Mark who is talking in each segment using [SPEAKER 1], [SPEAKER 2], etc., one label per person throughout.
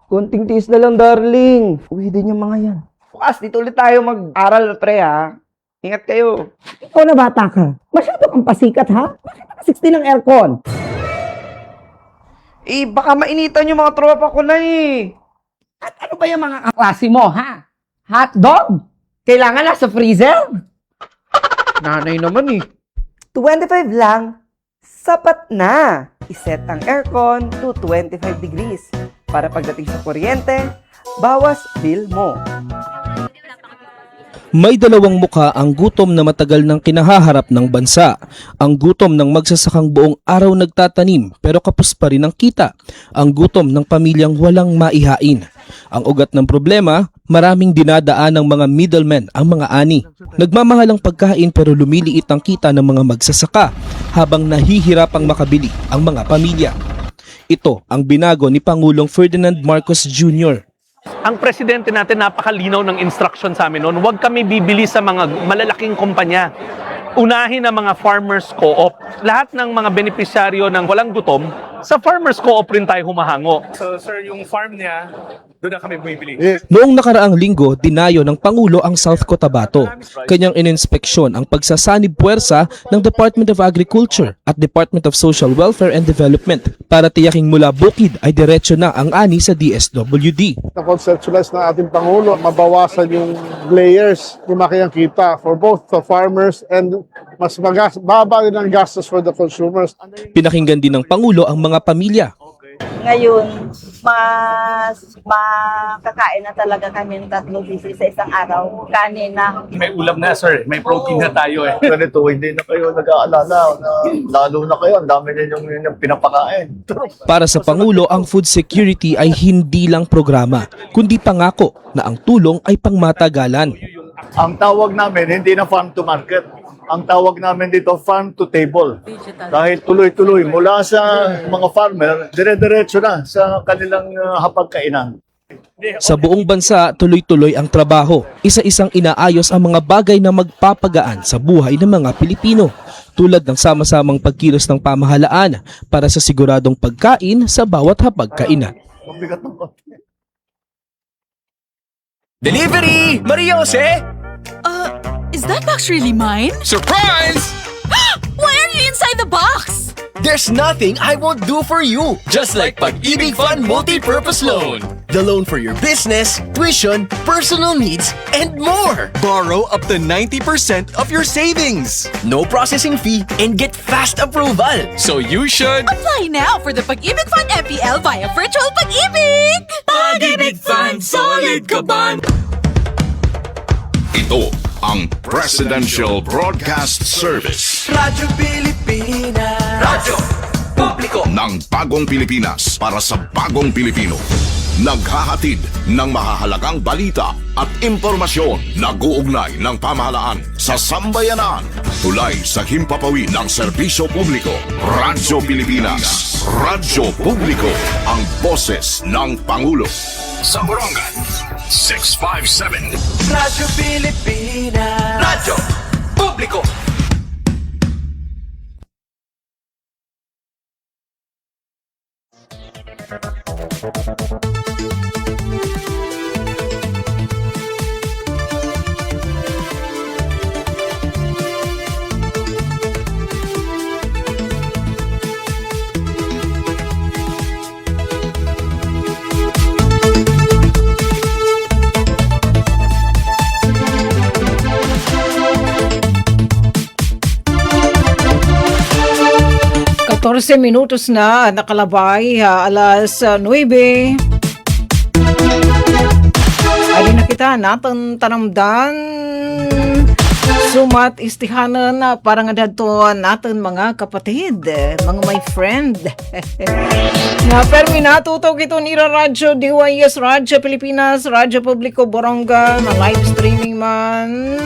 [SPEAKER 1] Konting tiis na lang, darling. Uwi din yung mga yan. Bukas, dito ulit tayo mag-aral, pre, ha? Ingat kayo.
[SPEAKER 2] Ikaw na bata ka. Masyado kang pasikat, ha? Bakit naka-60 ng aircon?
[SPEAKER 1] Eh, baka mainitan yung mga tropa ko na eh.
[SPEAKER 2] At ano ba yung mga kaklase mo, ha? Hotdog? Kailangan nasa freezer?
[SPEAKER 1] Nanay naman eh.
[SPEAKER 3] 25 lang, sapat na. Iset ang aircon to 25 degrees para pagdating sa kuryente, bawas bill mo.
[SPEAKER 4] May dalawang mukha ang gutom na matagal nang kinahaharap ng bansa. Ang gutom ng magsasakang buong araw nagtatanim pero kapos pa rin ang kita. Ang gutom ng pamilyang walang maihain. Ang ugat ng problema, maraming dinadaan ng mga middlemen ang mga ani. Nagmamahal ang pagkain pero lumiliit ang kita ng mga magsasaka habang nahihirapang makabili ang mga pamilya. Ito ang binago ni Pangulong Ferdinand Marcos Jr.
[SPEAKER 5] Ang presidente natin napakalinaw ng instruction sa amin noon, huwag kami bibili sa mga malalaking kumpanya. Unahin ang mga farmers co-op. Lahat ng mga benepisyaryo ng walang gutom, sa farmers co-op rin tayo humahango.
[SPEAKER 6] So sir, yung farm niya, doon na kami bumibili.
[SPEAKER 4] Noong nakaraang linggo, dinayo ng Pangulo ang South Cotabato. Kanyang ininspeksyon ang pagsasanib puwersa ng Department of Agriculture at Department of Social Welfare and Development para tiyaking mula bukid ay diretso na ang ani sa DSWD.
[SPEAKER 7] Na-conceptualize ng ating Pangulo, mabawasan yung layers, lumaki ang kita for both the farmers and mas baba rin ang gastos for the consumers.
[SPEAKER 4] Pinakinggan din ng Pangulo ang mga pamilya.
[SPEAKER 8] Ngayon, mas makakain na talaga kami ng 3 beses sa isang araw. Kanin na.
[SPEAKER 6] May ulam na sir, may protein na tayo eh.
[SPEAKER 9] Ganito, hindi na kayo nag-aalala na lalo na kayo, ang dami ninyong pinapakain.
[SPEAKER 4] Para sa Pangulo, ang food security ay hindi lang programa, kundi pangako na ang tulong ay pangmatagalan.
[SPEAKER 9] Ang tawag namin, hindi na farm to market. Ang tawag namin dito, farm to table. Dahil tuloy-tuloy, mula sa mga farmer, dire-diretso na sa kanilang hapagkainan.
[SPEAKER 4] Sa buong bansa, tuloy-tuloy ang trabaho. Isa-isang inaayos ang mga bagay na magpapagaan sa buhay ng mga Pilipino, tulad ng sama-samang pagkilos ng pamahalaan para sa siguradong pagkain sa bawat hapagkainan.
[SPEAKER 9] Mabigat ng konti.
[SPEAKER 10] Delivery! Maria Jose?
[SPEAKER 11] Is that box really mine?
[SPEAKER 10] Surprise!
[SPEAKER 11] Why are you inside the box?
[SPEAKER 10] There's nothing I won't do for you. Just like Pag-ibig Fund Multi-Purpose Loan. The loan for your business, tuition, personal needs, and more. Borrow up to 90% of your savings. No processing fee and get fast approval. So you should...
[SPEAKER 11] Apply now for the Pag-ibig Fund MPL via Virtual Pag-ibig!
[SPEAKER 10] Pag-ibig Fund, solid ka ba?
[SPEAKER 12] Ito ang Presidential Broadcast Service.
[SPEAKER 10] Radyo Pilipinas. Radyo Publiko
[SPEAKER 12] ng bagong Pilipinas para sa bagong Pilipino. Naghahatid ng mahahalagang balita at impormasyon na guugnay ng pamahalaan sa sambayanan. Tulay sa himpapawid ng serbisyo publiko. Radyo Pilipinas. Radyo Publiko. Ang boses ng Pangulo. Sa Borongan, 657.
[SPEAKER 10] Radyo Pilipinas. Radyo Publiko.
[SPEAKER 13] Minutos na nakalabay alas 9. Ay na kita natin tanamdan sumat istihanan para nga dadto natin mga kapatid, mga my friend. Na permi natutok ito ni Radyo DYS, Radyo Pilipinas, Radyo Publiko Boronga, na live streaming man.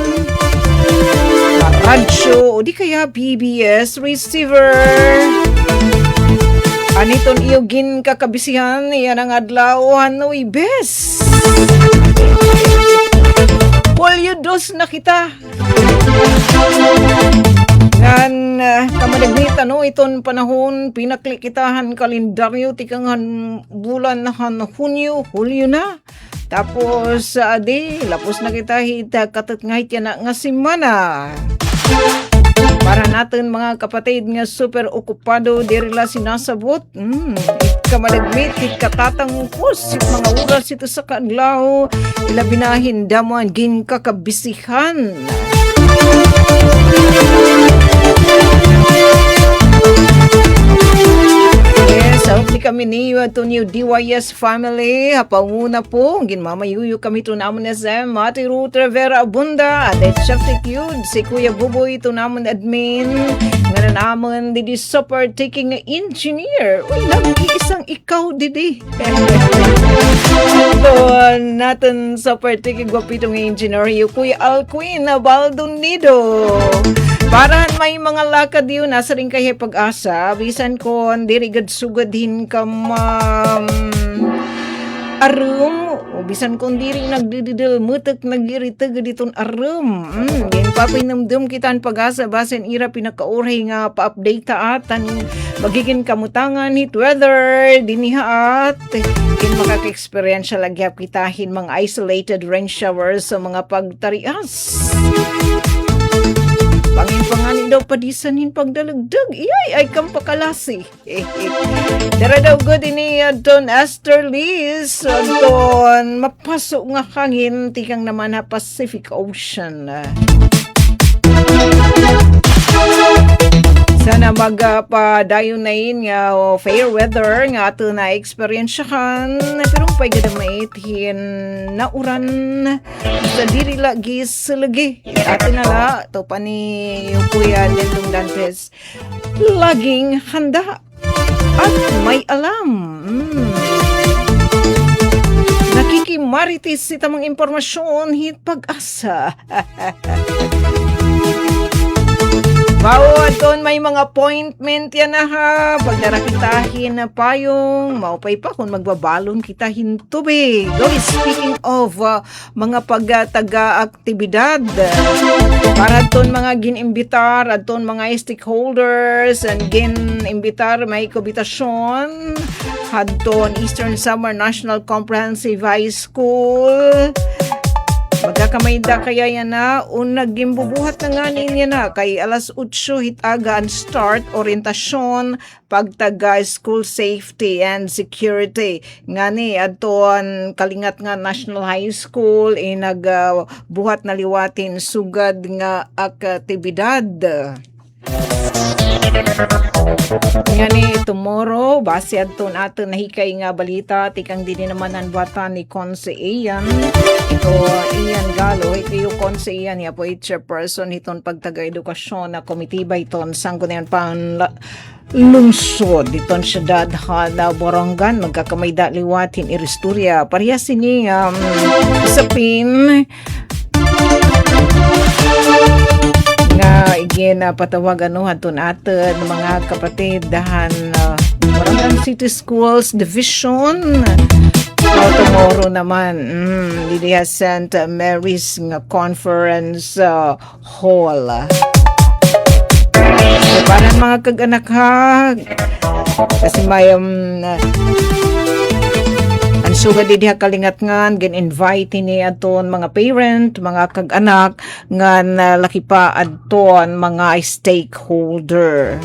[SPEAKER 13] Radyo o di kaya PBS receiver. Aniton iyogin kakabisihan yan ang adlaw Hanoi Bes. Polio dos na kita. Ngan kamadagmit iton panahon pinaklikitahan kalendaryo tikangan bulan han Hulyo na. Tapos adi lapos na kita hita katat ngahit yan nga simana. Para natin mga kapatid nga super okupado dirila sinasabot. Kamadagmit katatangpos mga oras ito sa kadlaw ilabinahin daman gin kakabisihan. Yes, hopefully kami niyo at niyo DYS family. Hapanguna po, ginmamayuyo kami ito naman na sa Mati Ruth Rivera Abunda at Chef Cute, si Kuya Buboy ito naman admin. Nga na naman didi super taking engineer. Uy, nag-iisang ikaw didi. Doon natin super taking gwapitong engineer yung Kuya Alquin na Baldonido. Para may mga lakad yun, nasa rin kayo pag-asa. Bisan ko, dirigad sugadhin ka arum. O bisan ko, diri nagdididil mutak nagiritag ditong arum. Yan papinamdum kita ang pag-asa. Basan ira pinakauray nga pa-update taatan. Magiging kamutangan, heat weather, dinihaat. Yan makaka-experience lagi kitahin mga isolated rain showers sa mga pagtarias. Pangin-pangani daw padisanin pagdalagdag. Iyay, ay kang pakalasi. Dara daw good ini Don Esther Liz. Don mapasok nga hangin tikang naman na Pacific Ocean. Sana magpadayon na yun nga fair weather nga ato na experiensyahan pero pa'y gadamaitin na uran sa diri lagi silagi ato na la to pa ni yung Kuya Lendong Dantes laging handa at may alam. Nakikimaritis si tamang impormasyon hit pag-asa. Bawat doon may mga appointment yan na ha. Pag narakitahin na payong, maupay pa kung magbabalon kitahin tubig. Speaking of mga pagtaga-aktibidad, para doon mga ginimbitar, at doon mga stakeholders, and ginimbitar may kubitasyon, had doon Eastern Summer National Comprehensive High School. Magkakamayda kaya yan na unag gimbubuhat na nga niya na kay alas 8 hitaga ang start orientasyon pagtaga school safety and security nga ni adton kalingat nga National High School nagbuhat na liwatin sugad nga aktibidad. Nga ni tomorrow, base adton ato nahikay nga balita, tikang din naman ang bata ni Conce Ian. Ito, Ian Galo, ito yung Conce Ian, ya po chairperson iton pagtaga-edukasyon na komitiba iton, sangko na yan pang lungsod iton syudad na Borongan, magkakamayda liwatin Iristuria. Parehas ini usapin nga again patawag haton aton mga kapatid dahan Borongan City Schools Division tomorrow naman Lydia St. Mary's nga conference hall. So, parang mga kag-anak ha kasi may ang sugad diha kalingat ngan gin-invite ni aton mga parent, mga kag-anak ngan laki pa adton mga stakeholder.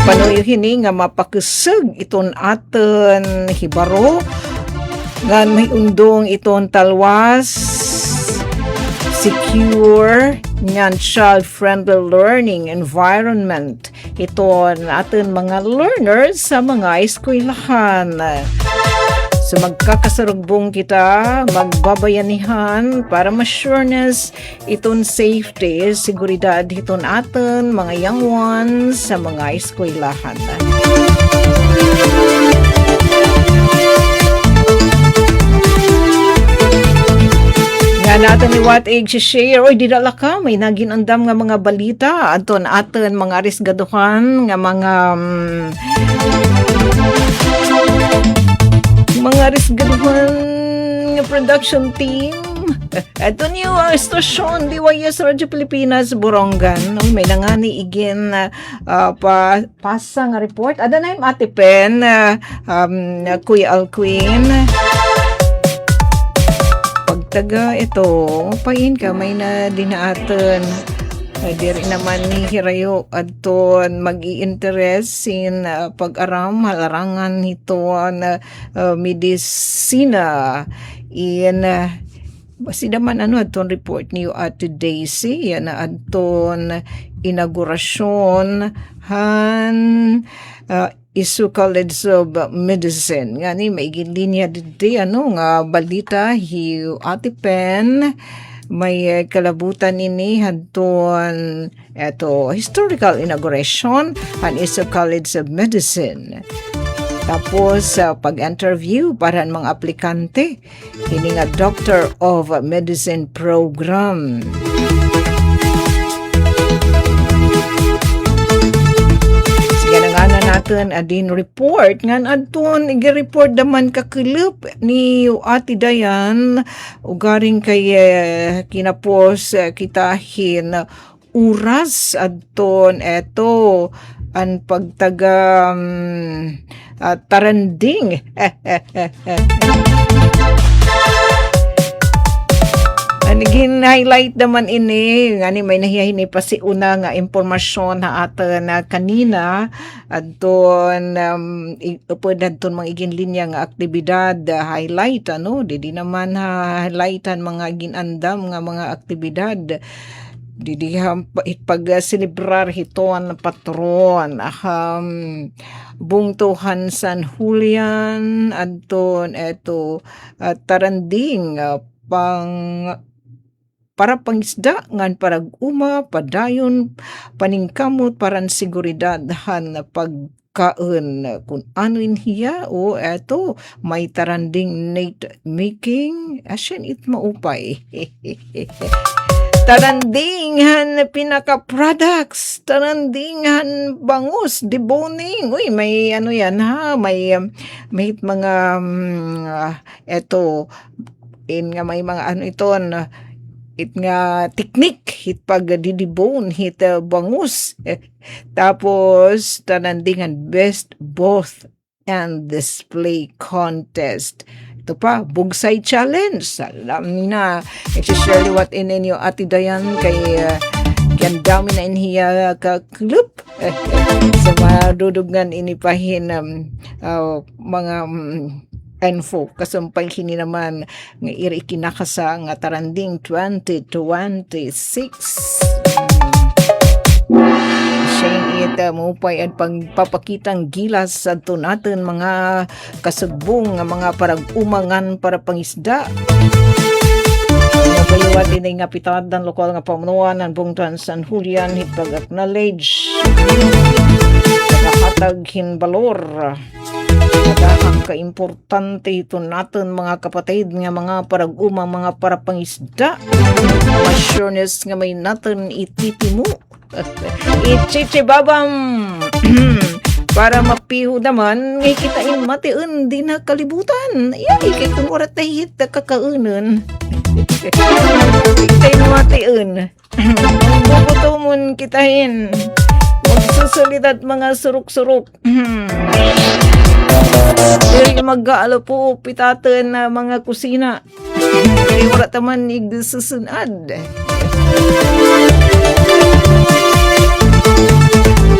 [SPEAKER 13] Panoy hini nga mapakisig iton aton hibaro ngan may undong iton talwas secure ngan child-friendly learning environment. Ito natin mga learners sa mga eskwelahan. So magkakasarugbong kita, magbabayanihan para ma-sureness iton safety, seguridad iton atin mga young ones sa mga eskwelahan. Nga natin ni what age share oy didala ka may naginandam nga mga balita aton aton mga risgaduhan nga mga risgaduhan aming production team. Ito niyo ang stasyon DYS Radyo Pilipinas Borongan. No, may nangani igin pasa nga report. Ada na yung Ate Pen, Kuya Alquin. Pagtaga ito, pain ka may na dinaatan. Diri naman ni Hirayo adton mag-i-interest sin pag-aram halarangan nito medisina in basi naman adton report niyo at Daisy yan adton inaugurasyon han Isu College of Medicine ngani may linya didi nga balita hiu Ate Pen may kalabutan ini hadton eto historical inauguration an Isu College of Medicine. Tapos pag-interview para mga aplikante ini nga Doctor of Medicine program. Ganangana natin adin report ngan adton igi-report daman kakilip ni Ate Dayan ugaring kay kinapos kitahin uras adton eto an pagtaga taranding Naging highlight naman ini ngani may nahiyahin pa si una nga impormasyon na ata na kanina adton upod adton mga igin linya nga aktibidad highlight di naman highlightan mga ginandam nga mga aktibidad di pag celebrar hiton patron bungtuhan San Julian adton eto taranding para pangisda ngan parag uma padayon paningkamot paran seguridad han pagkaon kung ano hiya o eto may taranding net making asyan it maupay tarandingan pinaka products tarandingan bangus deboning uy may yan may mga eto nga may mga iton it nga teknik hit pag didibon hit bangus tapos tanandingan best both and display contest ito pa bugsay challenge alam na share what in inyo Ate Dayan kay yan dami na inhiya ka club sa madudugan inipahin mga info kasampay kini naman nga iri kinakasa nga taranding 2026 Shane ita mo pa at pagpapakitang gilas sa natin mga kasugbong nga mga parang umangan para pangisda Napayuwat din nga pitad ng lokal nga pamunuan ng Bungtan San Julian hipag-acknowledge pagkakatag hinbalor ang kaimportante ito natin mga kapatid nga mga parag-uma mga parapangisda masyones nga may natin ititimu ichichibabam para mapiho naman ngay kitain matiun di na kalibutan yay kay kumurat na hit na kakaunan kitain matiun bubutumon kitahin magsusulitat mga suruk-suruk Dili mag-aalo po pitatan na mga kusina. Dili wala taman igsusunad.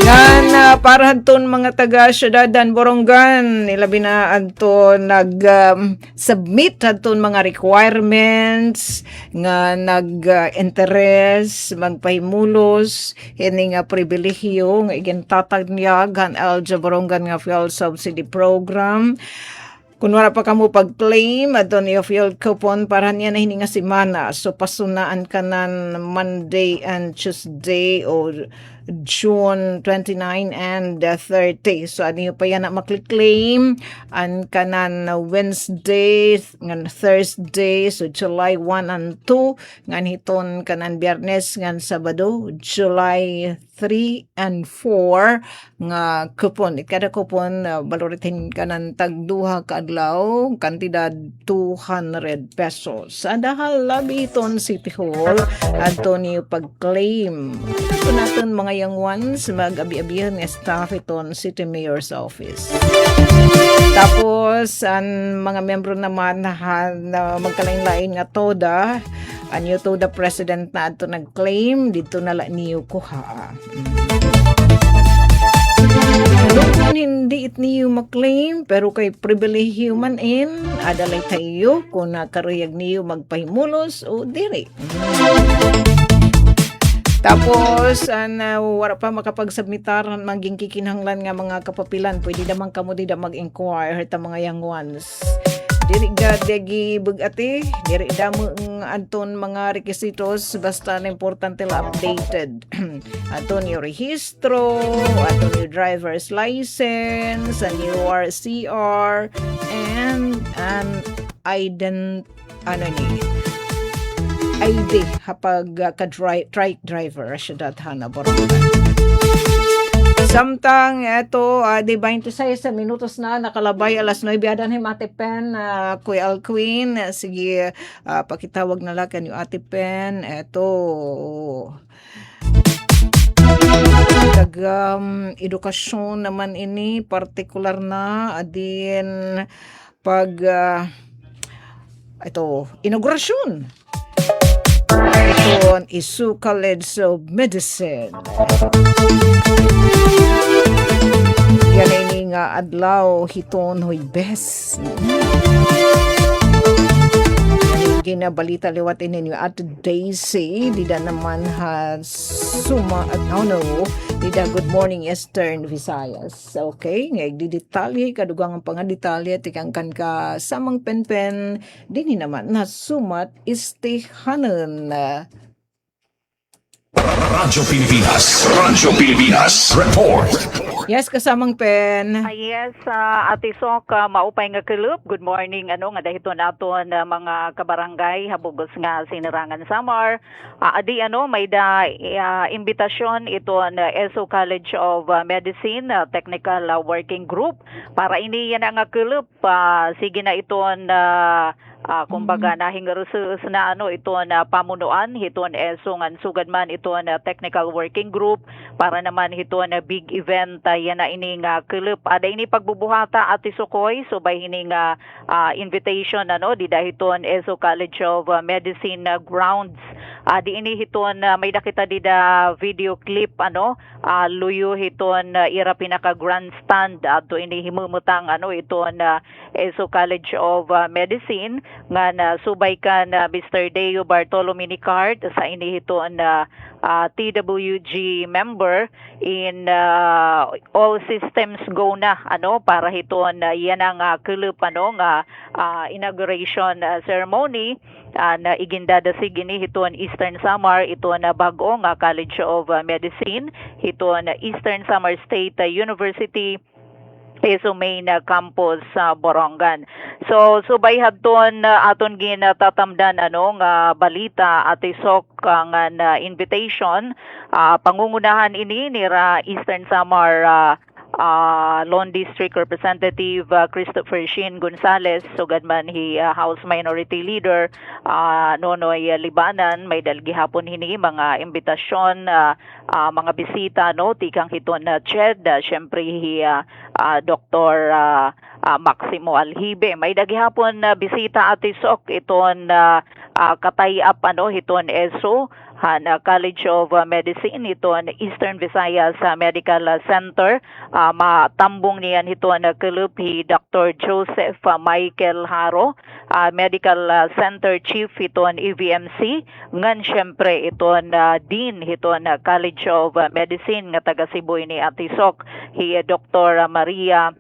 [SPEAKER 13] Yan para hanton mga taga Syudadan Borongan ilabi na anton nag-submit hanton mga requirements nga nag-interest magpahimulos hini nga pribilehyo nga igintatanyag han Alja Borongan nga fuel subsidy program. Kung wala pa kamo pag-claim, adon yung fuel coupon para niya na hininga simana. So, pasunaan ka nan Monday and Tuesday o June 29 and 30. So, ano pa yan na makli-claim? An kanan Wednesday, ngan Thursday, so July 1 and 2. Ngan hiton kanan Biyernes, ngan Sabado, July 3 and 4 nga kupon. Kada kupon baloritin ka ng tagduha kaadlaw, kantidad 200 pesos. Sa dahal labiton City Hall, adto niyo pag-claim. Ito natin mga young ones, mag-abi-abihan nga staff iton City Mayor's Office. Tapos, ang mga membro naman na magkalain-lain nga toda, anyo to the president na ato nag-claim, dito na niyo kuha. Kung hindi it niyo mag-claim, pero kay privilege human adalay tayo kung nakariyag niyo magpahimulos o diri. Tapos, wala pa makapagsubmitar maging kikinahanglan nga mga kapapilan, pwede naman kamo dida mag-inquire ta mga young ones. Diri gadagi bugati, diri damo anton mga requisitos basta na importante la updated. Anton yung rehistro, anton yung driver's license, an URCR, and an ID hapag ka-trike driver siya dathan na borong. Samtang eto, di 26 minutos na nakalabay alas 9 adan him Ate Pen, Kuya Alquin. Sige, pakitawag na lang kanyo Ate Pen. Eto, edukasyon naman ini, partikular na adin pag ito, inaugurasyon. Ito, Isu College of Medicine. Yan ay nga adlaw hiton hoy bes. Ginabalita liwat ninyo at Daisy dida naman dida good morning Eastern Visayas. Okay, ngay di detalye kadugang ang pangadetalye tikangkan ka samang penpen dinhi naman na sumat istihanan.
[SPEAKER 12] Radyo Pilipinas report.
[SPEAKER 13] Yes, kasamang pen.
[SPEAKER 8] Yes, Ate Sok, maupay nga kalup. Good morning, nga dahito naton mga kabarangay, habugos nga sinirangan Samar. Adi, may imbitasyon ito ESO College of Medicine, Technical Working Group, para ini yan nga kalup. Sige na ito kumbaga nahingarusus na ito na pamunuan hiton esong sugad man ito na technical working group para naman ito na big event yan na ini nga club ada ini pagbubuhata at isukoy so by ini nga invitation dida hiton ESO College of Medicine grounds. Di ini hiton may nakita dida video clip luyo hiton ira pinaka grandstand ato ini himumutang iton ESO College of Medicine nga subay kan Mr. Deo Bartolome Nicard sa ini hiton TWG member in all systems go na para hiton yan ang club nga inauguration ceremony na igindada sigini hiton Eastern Samar ito na bago nga College of Medicine hiton Eastern Samar State University ESO main campus sa Borongan. So subay hadton aton ginatatamdan nga balita at isok nga invitation pangungunahan ini nira Eastern Samar Lone District Representative Christopher Shin Gonzales sugad man House Minority Leader Nonoy Libanan may dalgihapon hini mga imbitasyon mga bisita tikang hiton Ched syempre Dr. Maximo Alhibe may dagihapon bisita at isok iton katay-up hiton ESO College of Medicine iton Eastern Visayas Medical Center matambong niyan hiton club Dr. Joseph Michael Haro Medical Center Chief iton EVMC ngan syempre iton Dean iton College of Medicine nga taga Cebu ni Atisok Dr. Maria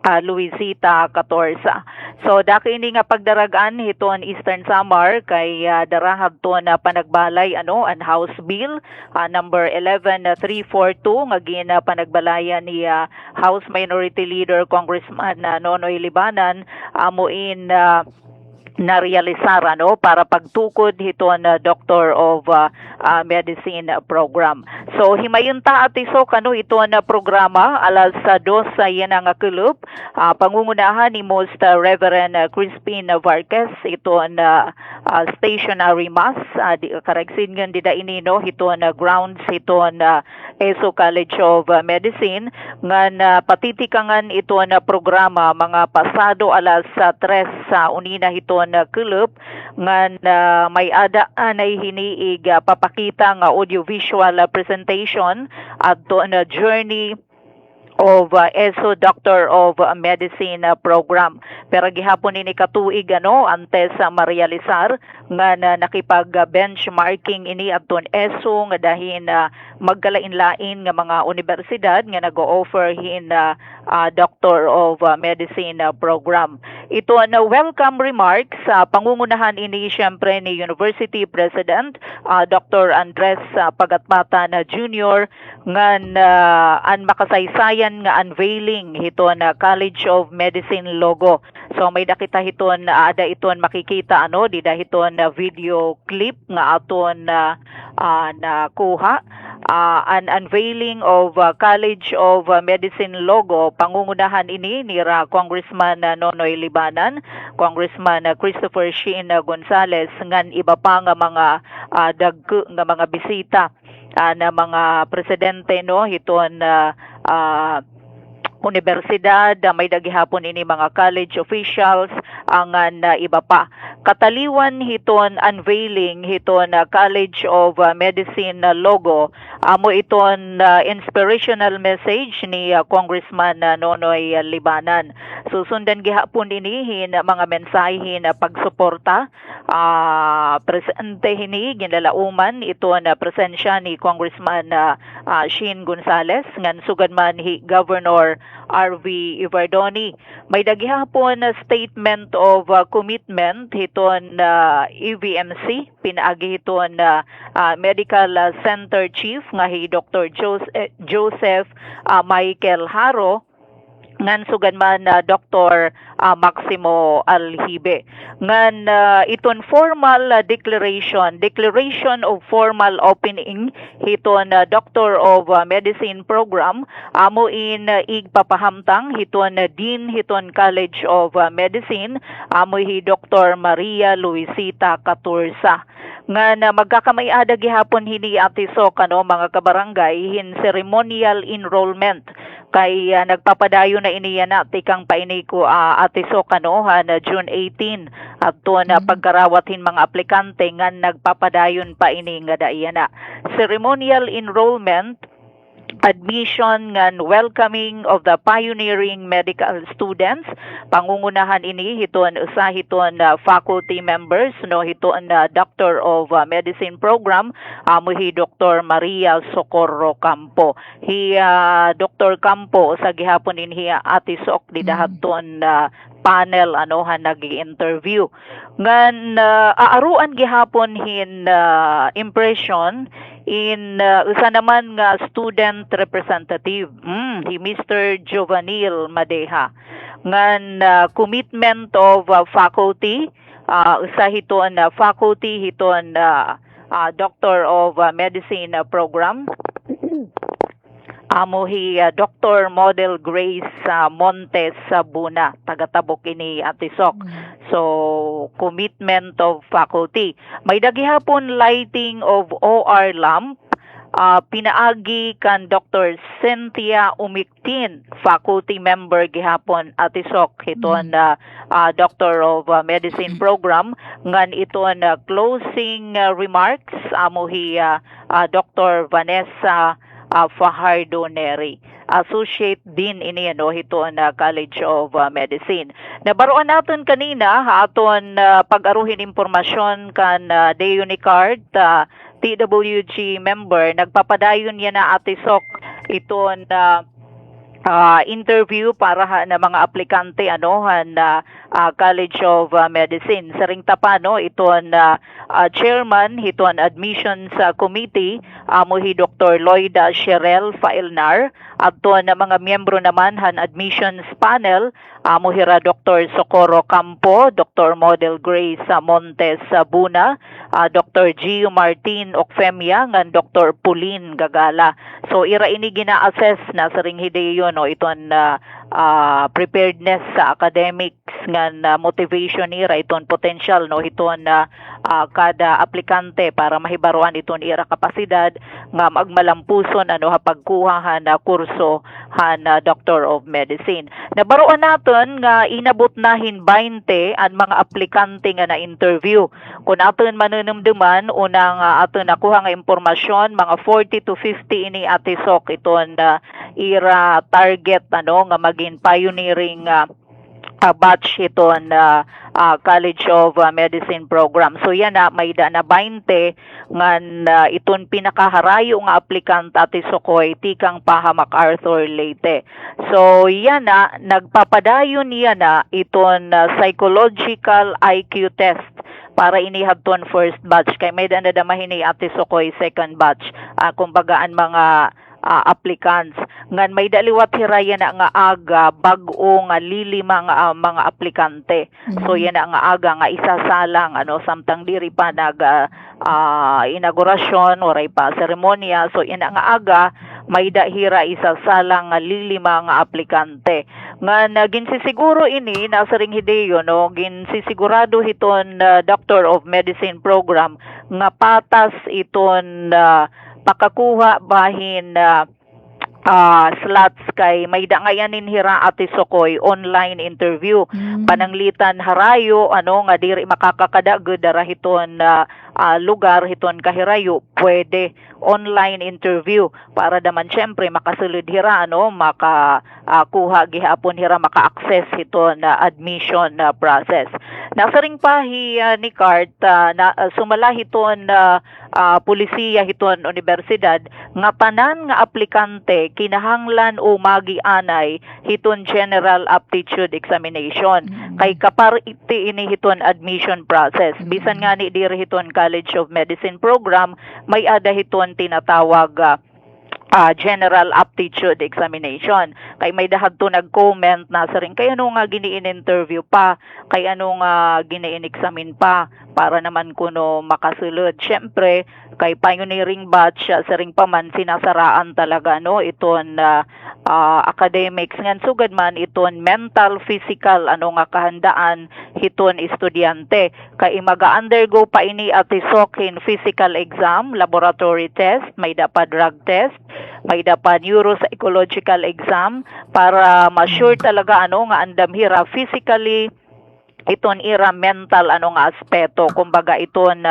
[SPEAKER 8] Luisita Catorza. So dako ini nga pagdaragan hiton Eastern Samar kay darahab to na panagbalay an House Bill number 11342 nga panagbalayan ni House Minority Leader Congressman Nonoy Libanan amuin na-realisar para pagtukod hiton Doctor of Medicine program. So himayon ta at isok iton programa alas sa dos sa yan ang kulub pangungunahan ni Most Reverend Crispin Vargas iton stationary mass karegsin ngan dida inino hiton grounds hiton ESO College of Medicine ngan patitikangan iton programa mga pasado alas sa 3 sa unina hiton kulub ngan may ada anay hiniig papakita nga audiovisual presentation at na journey of ESO Doctor of Medicine program. Pero gihapon ini katuig antes sa marealisar nga nakipag-benchmarking ini adton ESO nga dahin magkalain-lain nga mga universidad nga nag-offer hin Doctor of Medicine program. Ito welcome remarks sa pangungunahan ini siyempre ni University President Dr. Andres Pagatpatan Jr. ngan an makasaysayan nga unveiling hiton College of Medicine logo. So may dakita hiton ada iton makikita dida hiton video clip nga aton nakuha. An unveiling of College of Medicine logo pangungunahan ini ni Congressman Nonoy Libanan, Congressman Christopher Shein Gonzales ngan iba pa nga mga dagko nga mga bisita na mga presidente hiton universidad, may dagihapon ini mga college officials, ang iba pa. Kataliwan hiton unveiling hiton College of Medicine logo, amo iton inspirational message ni Congressman Nonoy Libanan. Susundan gihapon ini mga mensahe na pagsuporta presente hini ginlalauman iton presensya ni Congressman Shein Gonzales ngan sugad man hi Governor RV Ivardoni. May dagihapon statement of commitment hiton EVMC pinaagi hiton Medical Center Chief nga hi Dr. Joseph Michael Haro ngan sugad man Dr. Maximo Alhibe. Ngan iton formal declaration of formal opening hiton Doctor of Medicine program amo in igpapahamtang hiton Dean hiton College of Medicine amo hi Dr. Maria Luisita Caturza. Ngan magkakamay-ada gihapon hini atisok mga kabarangay hin ceremonial enrollment kay nagpapadayo na iniya na tikang paini ko atisok na June 18 at na pagkarawathin mga aplikante ngan nagpapadayon pa ini nga daiya na ceremonial enrollment admission ngan welcoming of the pioneering medical students pangungunahan ini hiton usa hiton faculty members hiton Doctor of Medicine program amo hi Dr. Maria Socorro Campo hi Dr. Campo sa gihapon inhi atisok di dahaton panel nagi-interview ngan aaruan gihapon hin impression in usa naman nga student representative hi Mr. Jovanil Madeha ngan commitment of faculty usa hiton faculty hiton Doctor of Medicine program amo hi Dr. Model Grace Montes Sabuna taga-Tabok ini atisok. So commitment of faculty. May dagihapon lighting of OR lamp pinaagi kan Dr. Cynthia Umiktin, faculty member gihapon atisok hiton Doctor of Medicine program ngan iton closing remarks amo hi Dr. Vanessa Fajardo Neri. Associate Dean ini hiton College of Medicine. Nabaruan naton kanina aton pag-aruhin impormasyon kan Deonicard TWG member nagpapadayon yan na atisok iton interview para na mga aplikante na College of Medicine. Sa ring tapa iton chairman hiton admissions committee mo hi Dr. Lloyd Sherel Failnar at na mga miyembro naman han admissions panel mo hira Dr. Socorro Campo, Dr. Model Grace Montes Buna, Dr. Gio Martin Ocfemia ngan Dr. Pauline Gagala. So ira ini gina-assess na sa ring hideyo iton preparedness sa academics ngan motivation nira iton potential iton kada aplikante para mahibaruan iton ira kapasidad nga magmalampuson pagkuha na kurso Doctor of Medicine. Nabaruan naton nga inabot nahin 20 ang mga aplikante nga na interview. Kung aton manunumduman unang aton nakuha nga impormasyon mga 40 to 50 ini atisok iton ira target nga maging pioneering batch iton College of Medicine program. So yan may da na 20 ngan iton pinakaharayo nga aplikant ati Sokoy tikang paha MacArthur Leyte. So yan nagpapadayon niya iton psychological IQ test para inihadton first batch kay may da mahini ati Sokoy second batch. Kumbaga ang mga applicants ngan may daliwat hiraya na nga aga bag-o nga lilima nga mga aplikante. So yan nga aga nga isasalang samtang diri pa nag inaugurasyon oray pa seremonya. So yan nga aga may dahira isasalang nga lilima nga aplikante. Nga ginsisiguro ini nasa ring hideyo ginsisigurado hiton Doctor of Medicine program nga patas iton pakakuha bahin slots kay may dangayanin hira ati Sokoy online interview pananglitan harayo nga diri makakakadagud dara hiton lugar hiton kahirayo pwede online interview para daman syempre makasulod hira makakuha gihapon hira maka-access hiton admission process. Nasa ring pahi ni Cart sumala hiton pulisiya hiton universidad nga tanan nga aplikante kinahanglan o magianay hiton general aptitude examination kay kapariti ini hiton admission process bisan nga ni diri hiton College of Medicine program may ada hiton tinatawag general aptitude examination. Kay may dahad to nag-comment na sa rin, kay ano nga giniin-interview pa, kay ano nga giniin-examine pa, para naman kuno makasulod. Siyempre, kay pioneering batch, sa ring paman, sinasaraan talaga, iton academics. Ngan sugad man, iton mental, physical, nga kahandaan, hiton estudyante. Kay maga-undergo pa ini atisokin physical exam, laboratory test, may dapat drug test, may dapat neuropsychological exam para ma-sure talaga nga andamhira physically iton ira mental nga aspeto kumbaga iton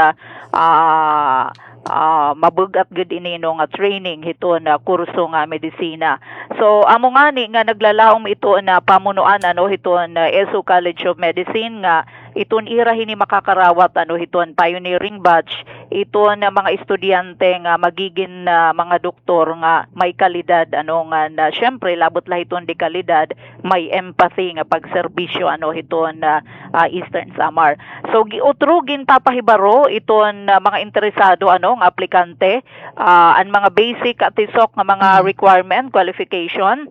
[SPEAKER 8] mabugat gud ini nga training hiton kurso nga medisina. So amo nga naglalahom ito na pamunuan hiton ESU College of Medicine nga iton ira hini makakarawat hiton pioneering batch iton mga estudyante nga magiging mga doktor nga may kalidad nga na syempre labot la hiton di kalidad may empathy nga pagserbisyo hiton Eastern Samar. So giutrugin papahibaro iton mga interesado nga aplikante ang mga basic at isok nga mga requirement qualification.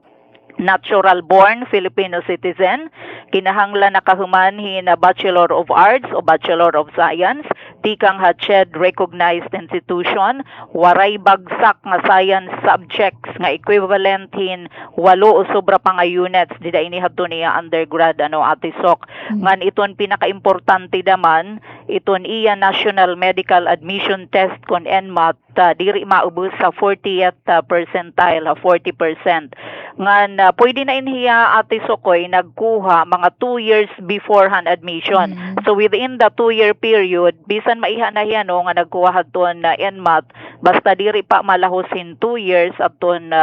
[SPEAKER 8] Natural born Filipino citizen, kinahanglan nakahumanhin na Bachelor of Arts o Bachelor of Science, tikang hatched recognized institution, waray bagsak nga science subjects nga equivalent hin 8 o sobra pa nga units dida inihatto niya undergrad atisok. Ngan iton pinakaimportante daman iton iya National Medical Admission Test kon NMAT diri maubos sa 40th percentile 40%. Ngan pwede na inhiya ati Sokoy nagkuha mga 2 years beforehand admission. So within the 2-year period bisan maiha na hiya nga nagkuha hadton na NMAT basta diri pa malahosin 2 years adton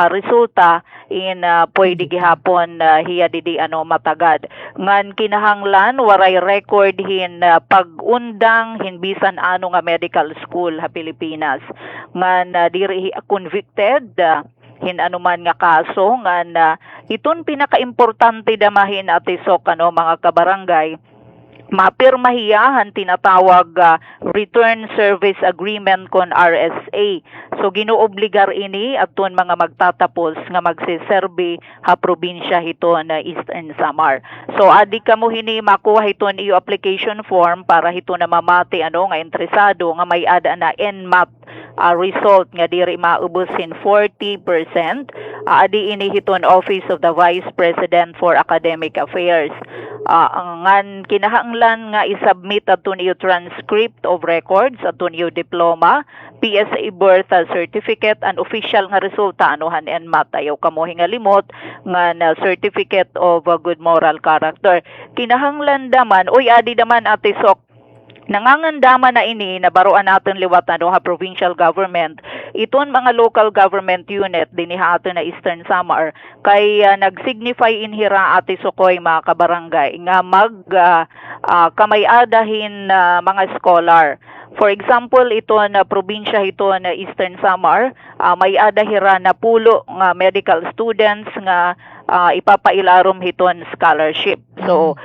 [SPEAKER 8] resulta in pwede gihapon hiya didi matagad. Ngan kinahanglan waray record hin pag-undang hin bisan nga medical school ha Pilipinas. Ngan diri convicted hinanuman nga kaso nga na iton pinakaimportante damahin ati sok mga kabarangay, mapirmahiyahan tinatawag Return Service Agreement kon RSA. So ginuobligar ini aton mga magtatapos nga magsiserbi ha probinsya hiton na Eastern Samar. So adi kamo hini makuha hiton iyo application form para hiton na mamati nga interesado nga may ada na NMAP result nga diri maubos in 40%. Adi ini hiton Office of the Vice President for Academic Affairs. Ngan kinahanglan nga isubmit aton iyo transcript of records, aton iyo diploma, PSA birth certificate, and official nga resulta anuhan NMAT. Ayaw kamo hingalimot nga na certificate of good moral character. Kinahanglan daman, adi daman ate sok, nangangandaman na ini nabaroan natin liwat ha provincial government, iton mga local government unit diniha aton na Eastern Samar kay nagsignify inhira ati sukoy mga kabarangay nga kamay-adahin mga scholar. For example, iton probinsya iton Eastern Samar, may adahira na pulo nga medical students nga ipapailarom hiton scholarship. So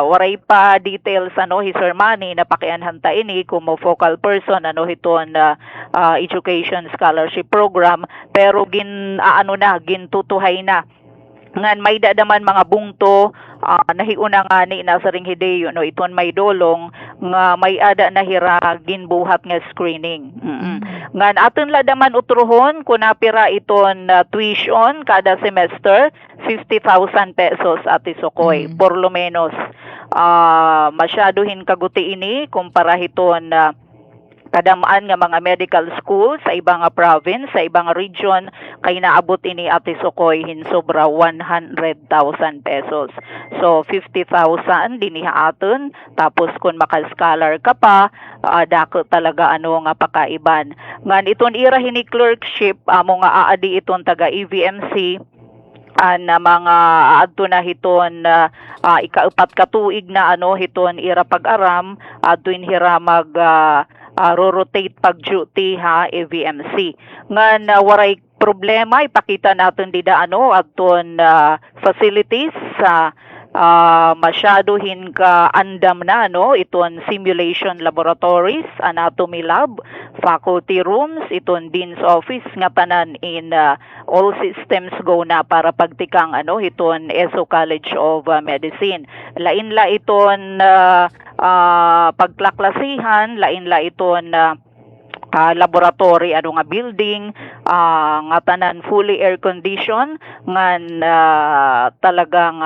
[SPEAKER 8] waray pa details Sir Manny na pakianhanta ini kung mo focal person hiton education scholarship program, pero gintutuhay na ngan may dadaman mga bungto nahiuna nga ni nasaring hideo iton may dolong nga may ada na hira ginbuhat nga screening. Ngan aton la daman utruhon kun napira iton tuition kada semester 50,000 pesos ati sukoy por lo menos. Masyadohin kaguti ini kumpara hiton kadamaan nga mga medical school sa ibang province, sa ibang region, kay naabot ini ati sukoy hinsobra 100,000 pesos. So 50,000 diniha aton, tapos kung maka-scholar ka pa, dako talaga nga pakaiban. Ngan iton ira hini clerkship amo nga aadi iton taga EVMC na mga adto na hiton ikaupat katuig na hiton ira pag-aram adto hira mag rotate pag-duty EVMC. Ngan waray problema, ipakita natin dida aton facilities masyadohin ka andam na iton simulation laboratories, anatomy lab, faculty rooms, iton dean's office nga tanan in all systems go na para pagtikang iton ESO College of Medicine. Lain la iton pagklaklasihan, lain la iton laboratory nga building nga tanan fully air condition ngan talagang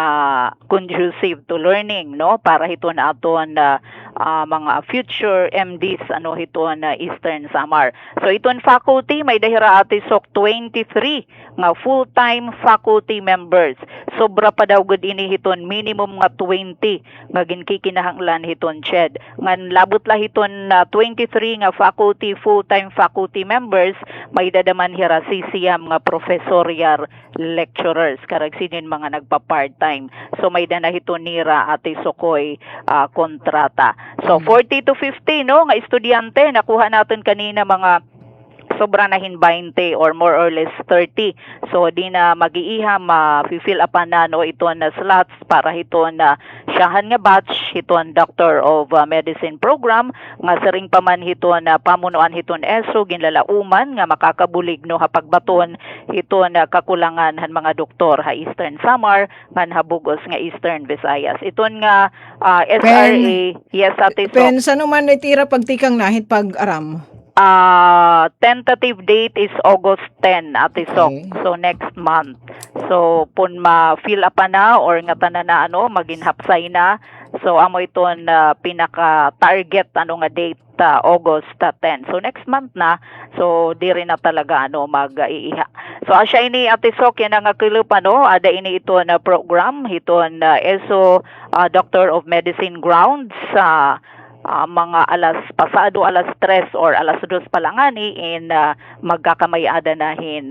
[SPEAKER 8] conducive to learning para hiton aton mga future MDs hiton Eastern Samar. So iton faculty may dahira ati sok 23 nga full-time faculty members. Sobra pa daw gud ini hiton minimum nga 20 nga ginkikinahanglan hiton CHED. Ngan labot la hiton 23 nga faculty full-time faculty members, may dadaman hira sisiyam nga professorial lecturers karag sinin mga nagpa-part-time. So may dana hiton nira ati sukoy kontrata. So 40 to 50 nga estudyante nakuha natin kanina mga sobra na hin 20 or more or less 30. So di na mag-iiham fill upan na iton slots para hiton siyahan nga batch hiton Doctor of Medicine program nga saring paman hiton pamunuan hiton ESO ginlalauman nga makakabulig hapagbaton hiton kakulangan han mga doktor Eastern Samar ngan habugos nga Eastern Visayas. Iton nga SRA yes ate so.
[SPEAKER 13] Sa naman itira pagtikang nahit pag-aram?
[SPEAKER 8] Tentative date is August 10 ati sok. So next month. So pun ma-fill up na or nga tanan na maginhapsay na. So amo iton pinaka-target nga date August 10. So next month na. So diri na talaga mag-iiha. So asya ini ati sok yan nga kilup ada ini iton program hiton ESO Doctor of Medicine grounds mga pasado alas 3 or alas 2 pa lang ani in magkakamay-ada nahin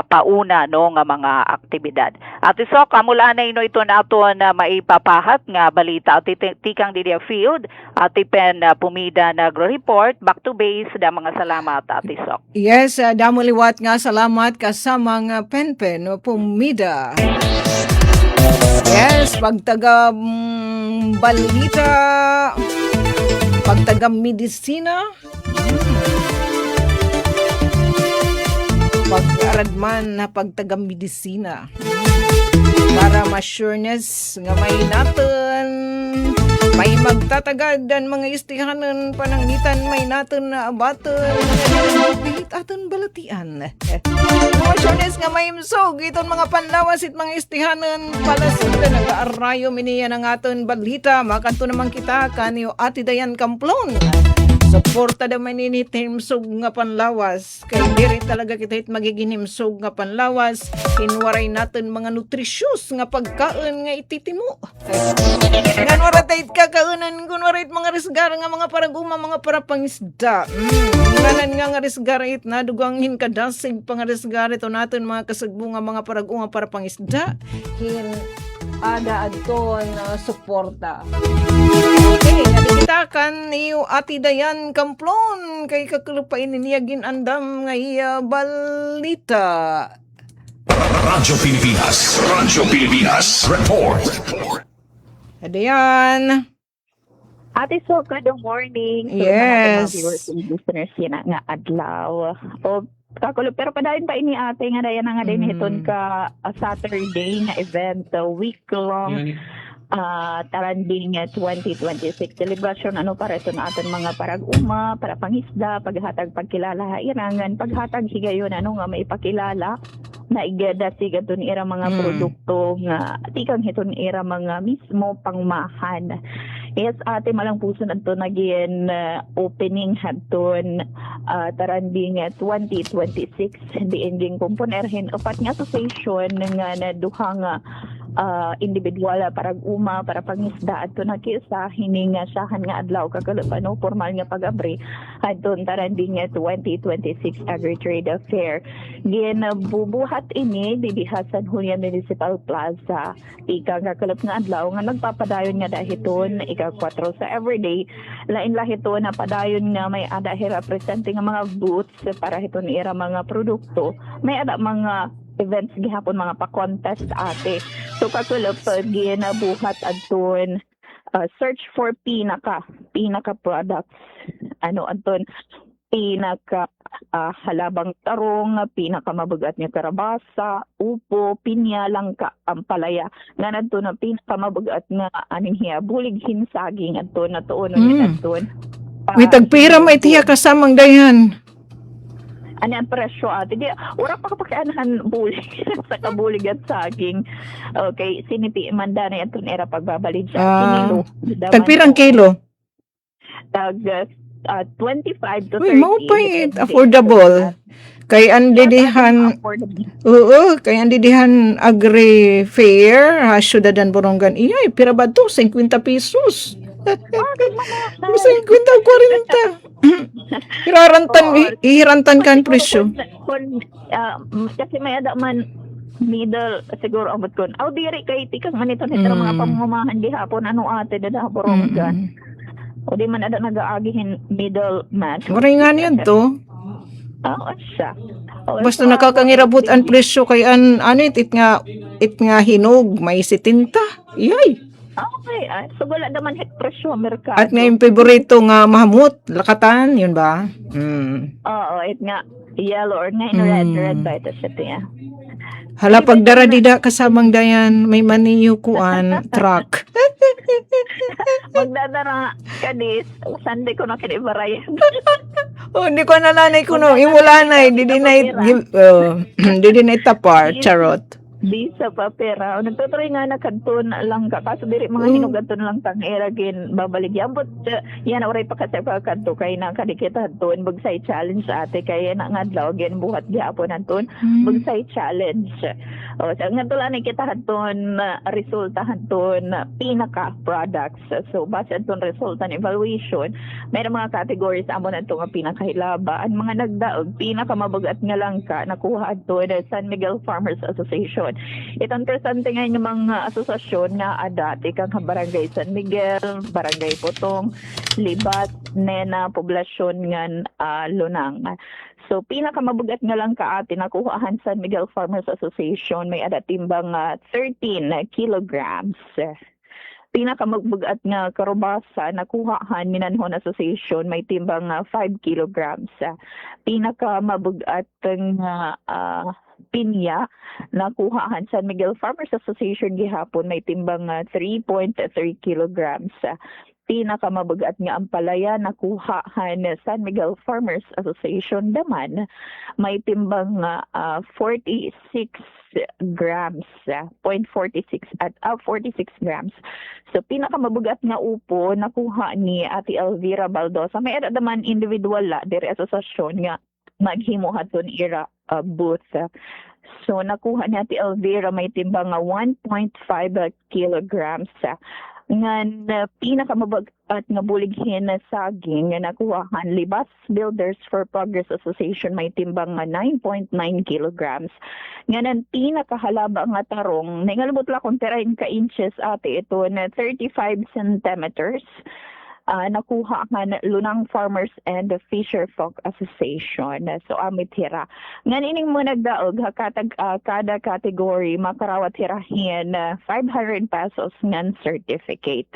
[SPEAKER 8] pauna no nga mga aktibidad. At iso kamula na ino ito naton maipapahat nga balita at tikang di field at ipen pumida nagro-report back to base da mga salamat at iso.
[SPEAKER 13] Yes, damo liwat nga salamat kasamang penpen no pumida. Yes, pagtaga balita, pagtaga medisina, pag-aradman na pagtaga medisina. Para ma-sureness nga may natin, may magtatagad dan mga istihanan panangitan may natin na abaton, bilit aton balatian. Ma-sureness nga may imsog, iton mga panlawas it mga istihanan pala sila nag-aarayo miniya ng aton balita, makanto naman kita kanyo Ati Dayan Kamplon. Suporta naman ini himsog nga panlawas. Kay diri talaga kita magiging himsog nga panlawas. Hinwaray natin mga nutrisyos nga pagkaon nga ititimo. Ngan waratay kakaunan kunwaray mga resgar nga mga paraguma mga parapangisda. Nganan nga resgarit na duganghin kadasig pang resgarit o natin mga kasagbo nga mga paraguma parapangisda. Ada adton suporta. Okay, nakikitakan niyo Ati Dayan Kamplon kay kakulupain niya ginandam nga iya balita.
[SPEAKER 12] Radyo Pilipinas, report.
[SPEAKER 13] Adayan.
[SPEAKER 8] Ate So, good morning. So,
[SPEAKER 13] Yes.
[SPEAKER 8] mga viewers and listeners yan nga adlaw. O, kakulo, pero padayon pa ini ate nga dayan nga din hiton ka Saturday nga event, week-long taranding 2026 celebration para ito na aton mga parag-uma, para pangisda, paghatag pagkilala irangan, paghatag higayon nga maipakilala na igada siga to ni ira mga produkto nga tikang hiton ira mga mismo pangmahan. Yes, ate malang puso adto naging opening hadton taranding 2026 di ending komponerhin upat nga association nga naduha nga individual parag-uma para pangisda adto nakisa hining sahan nga adlaw kakalupano formal nga pag-abri adton taranding 2026 Agri-Trade Fair. Ginabubuhat ini di San Julian Municipal Plaza ika kakalap nga adlaw nga nagpapadayon nga dahiton ika 4 sa everyday lain lahiton na padayon nga may ada representing nga mga booths para hiton ira mga produkto may ada mga events gihapon mga pa-contest ate. So kakulop ginabuhat adton search for pinaka products adton pinaka halabang tarong, pinaka mabugat nga karabasa, upo, pinya, langka, ampalaya. Nga nadto na pinaka mabugat nga aning hiya bulig hinsaging adton natuon adton.
[SPEAKER 13] May tagpira may tiya kasamang dayan.
[SPEAKER 8] Ano ang presyo ate? Di, ura pa kapakianahan bulig sa kabulig at saging. Okay, sinipi manda na yan era pagbabalid sa kilo.
[SPEAKER 13] Tagpirang kilo?
[SPEAKER 8] Tag 25 to 30.
[SPEAKER 13] Uy, mau pa affordable. Kay andidihan, kay andidihan agri-fair, Syudadan Borongan, iyay, pira ba to? 50 pesos. 50-40. Ihirantan ka ang presyo.
[SPEAKER 8] Kasi may ada man middle siguro abot kon. Aw diri kay tikang manito nito mga pamamahan gihapon ate dada Borongan. O di man ada nagaagihin middle man.
[SPEAKER 13] Maray nga niyan to.
[SPEAKER 8] Siya.
[SPEAKER 13] Basta nakakangirabot ang presyo kay it nga hinog may 70. Iyay.
[SPEAKER 8] Okay, so wala naman hit presyo merkado.
[SPEAKER 13] At nga yung favorito nga mahamut, lakatan, yun ba?
[SPEAKER 8] Oo, it nga yellow or nga red ba ito siya tiya.
[SPEAKER 13] Hala, pagdara dida kasamang dayan, may maniyo kuan, truck.
[SPEAKER 8] Magdadara ka dis, Sunday ko na kinibarayan.
[SPEAKER 13] Hindi ko nalanay ko no, imulanay, didi na tapar, charot.
[SPEAKER 8] Bisa pa pera. Nagtutry nga na kadton lang ka. Kaso diri mga hinugaton lang tang era gin babalik. Yambot yan oray pa kasi pa kadto kay na kadikita hadton bagsay challenge ate kay na nga adlaw gin buhat gyapon hadton bagsay challenge. O sa nga tulan kita hadton resulta hadton pinaka products. So base hadton resulta ng evaluation, may mga categories amo na nga pinakahilaba. Ang mga nagdaog pinaka mabagat nga lang ka nakuha hadton San Miguel Farmers Association. Itong presente nga yung mga asosasyon na dati kang Barangay San Miguel, Barangay Potong, Libat, Nena, Poblasyon ngan Lunang. So pinakamabugat nga lang ka ati nakuhaan San Miguel Farmers Association may timbang 13 kilograms. Pinakamagbugat nga karubasa nakuhaan Minanhon Association may timbang 5 kilograms. Pinakamabugat nga pinya nakuhaan San Miguel Farmers Association gihapon may timbang 3.3 kilograms. Pinakamabugat nga ampalaya nakuhaan San Miguel Farmers Association daman may timbang 46 grams, 0.46 at 46 grams. So pinakamabugat nga upo nakuha ni Ate Elvira Baldosa. May ada daman individual la diri asosasyon nga maghimo haton ira booth. So nakuha ni Ate Elvira may timbang 1.5 kilograms. Ngan pinakamabugat nga bulighin na saging nga nakuhaan Libas Builders for Progress Association may timbang 9.9 kilograms. Nganan pinakahalaba nga tarong nangalubot la kung terahin ka inches ate ito na 35 centimeters. Nakuha nga Lunang Farmers and the Fisher Folk Association. So amit hira. Ngan ining mo nagdaog hakatag kada category makarawat hirahin 500 pesos ngan certificate.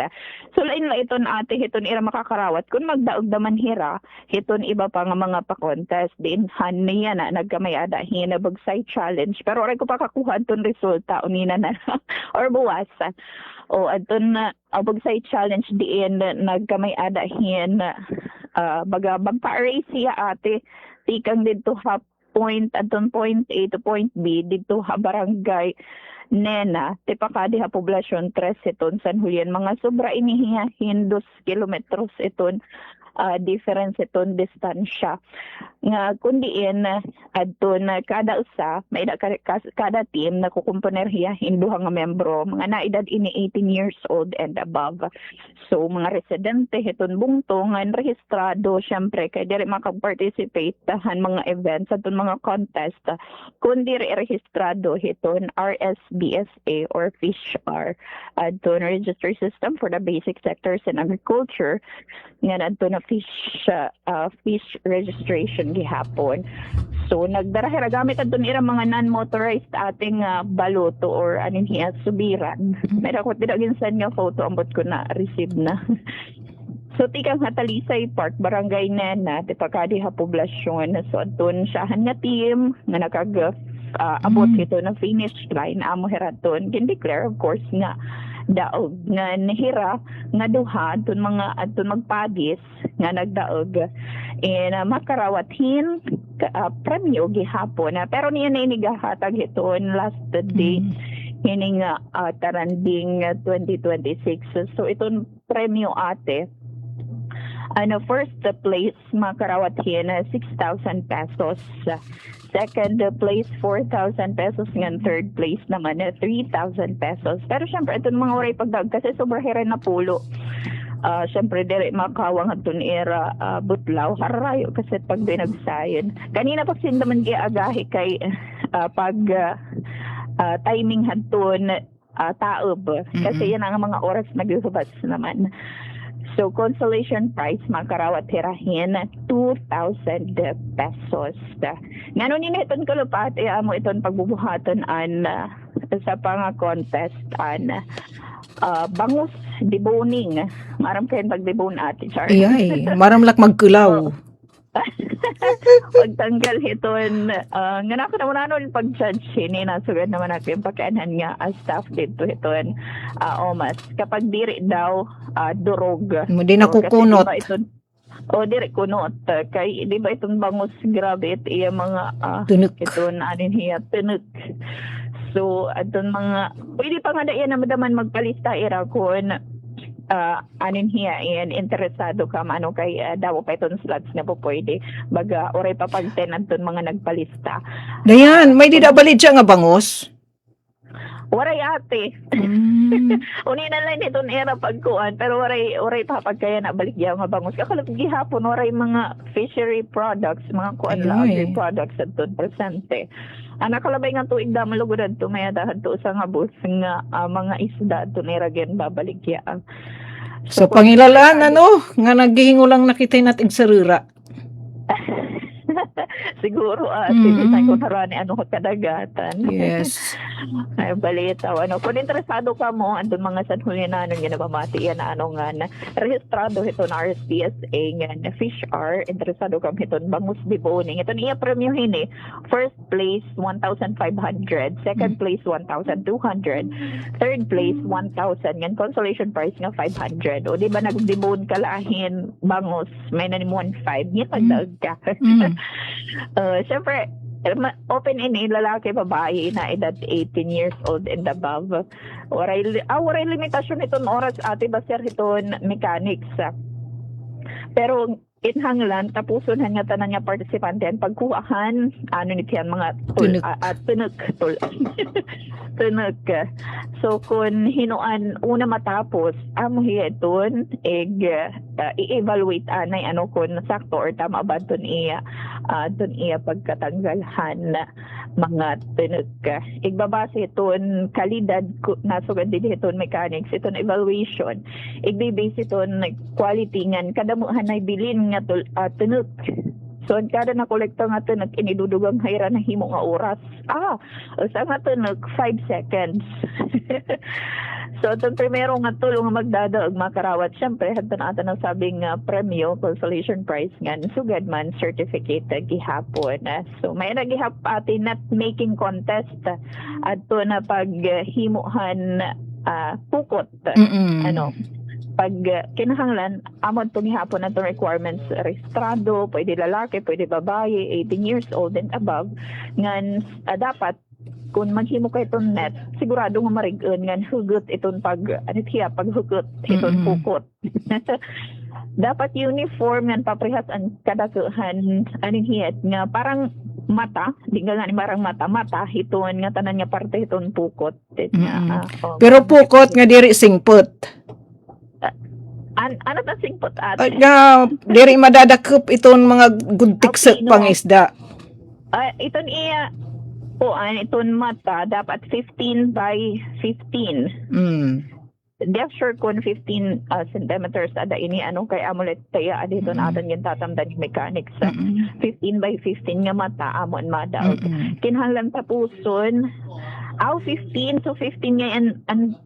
[SPEAKER 8] So lain la iton ate hiton ira makakarawat kun magdaog daman hira hiton iba pa nga mga pa-contest din han niya na nagkamay adahin na bagsay challenge pero oray ko pa kakuha ton resulta unina na or buwas. O adton bagsay challenge diin nagkamay adahin baga magpa-array siya ate tikang dito ha point adton point A to point B dito ha barangay Nena tipakadi ha poblasyon 3 iton San Julian mga sobra inihiyahin 2 kilometros iton difference iton distansya nga kundiin adton kada usa may kada team na kukumponerhiya hinduha nga membro mga naedad ini 18 years old and above. So mga residente hiton bungtong nga rehistrado syempre kay diri makapag-participate tahan mga events adton mga contest kundi rehistrado hiton RSBSA or FishR adton registry system for the basic sectors in agriculture nga adton fish registration gihapon. So nagdarahira gamit adton ira mga non-motorized ating baloto or anin hiya subiran. Meron ko tinagin nga photo ambot ko na receive na. So tikang Hatalisay Park Barangay Nena tipakadi ha poblasyon. So adton siyahan nga team nga nakag abot ito na finish line amo heraton gin-declare of course nga daog nga nahira nga duha adton mga adton magpagis nga nagdaog and makarawathin premyo gihapon pero niya na inigahatag hiton last day hining taranding 2026. So iton premyo ate first place makarawathin 6,000 pesos. Second place 4,000 pesos ngan third place naman 3,000 pesos. Pero syempre itong mga oray pagdag kasi sobrang na pulo. Syempre dili makawang atun era butlaw harayo kasi pag binagsayon. Kanina pa sindaman giagahi kay pag timing hadton taob kasi yan ang mga oras naghubas naman. So, consolation prize, makarawat hirahin, 2,000 pesos. Ngano nina iton kalupat, mo iton pagbubuhaton sa pang-contest bangus deboning. Maram kayo pag-debone ate, Charles.
[SPEAKER 13] Ay, maram lak magkulaw.
[SPEAKER 8] Pagtanggal hiton nga nako na nun pag-judge ni nasugad naman natin pagkaanan nga staff dito hiton omas kapag diri daw durog
[SPEAKER 13] mo din nakukunot
[SPEAKER 8] diri kunot kay di ba itong bangus grabe iya mga
[SPEAKER 13] tunok
[SPEAKER 8] iton anin hiya tunok. So, adun mga, pwede pa nga yan na madaman magpalista ira kung anin hiya yan, interesado ka ano kay daw pa itong slots na po pwede. Baga, oray pa pag-10 adun mga nagpalista.
[SPEAKER 13] Dayan, may didabalid siya nga bangos.
[SPEAKER 8] Waray ate. Uni na lang itong era pagkuan, pero waray pa pagkaya na baligya nga bangos. Kakalap gihapon, waray mga fishery products, mga kuan lang products at doon presente. Ang nakalabay nga tuig damalugod to may adahan to sa nga bus nga mga isda to niragen babaligya.
[SPEAKER 13] So, pangilalaan, nga naghihingo lang nakita natin sa rira.
[SPEAKER 8] Siguro, sinisan ko narani ano kadagatan.
[SPEAKER 13] Yes.
[SPEAKER 8] Ay, balita. Kung interesado ka mo, andun mga San Julianano nga nabamati yan na nga na rehistrado ito na RSPSA nga na fish R. Interesado ka mo ito bangus biboning. Ito niya premyohin First place, 1,500. Second place, 1,200. Third place, 1,000. Nga consolation prize nga 500. O di ba nagdibon kalahin bangus, may nanim 1,500. Nga pagdaag ka. Siyempre, open lalaki, babae na edad 18 years old and above. Waray limitasyon itong oras ate basir itong mechanics. Pero inhanglan, tapuson nga tanan nga partisipante ang pagkuhaan, nitiyan mga tunok. So, kung hinuan una matapos, amo hiyaton, i-evaluate anay kung sakto or tama ba dun iya pagkatanggalhan mga tunok. Igbabase iton kalidad, nasugad din iton mechanics, iton evaluation. Igbibase iton quality ngan kadamuhan ay bilin nga tunok. So, kada na kolekta nga ito, inidudugang hayra na himo nga oras. Sa nga ito, 5 seconds. So, itong primero nga tulong nga magdadaog makarawat. Siyempre, hanta na ata ng sabing premyo, consolation prize nga, sugad man, certificate gihapon. So, may nagihap atin not making contest at ito na paghimuhan pukot. Pag kinahanglan, amon itong hapon na itong requirements registrado, pwede lalaki, pwede babae, 18 years old and above, ngan dapat, kung maghimo ka itong net, sigurado nga marigun, ngan hugot itong paghugot itong pukot. Dapat uniform ngan paprihas ang kadakuhan, hiyat nga parang mata, di nga ni marang mata, hiton nga tanan nga parte itong pukot.
[SPEAKER 13] Pero pukot nga diri singput.
[SPEAKER 8] Ano ta singpot ate?
[SPEAKER 13] Diri madadakop itong mga guntik sa pangisda.
[SPEAKER 8] Iton iya iton mata dapat 15 by 15. Depth sure kung 15 centimeters ada ini kay amulet kaya adito natin yung tatamdan yung mechanics. 15 by 15 nga mata amon madaw. Kinahanglan tapuson 15 so 15 ngayon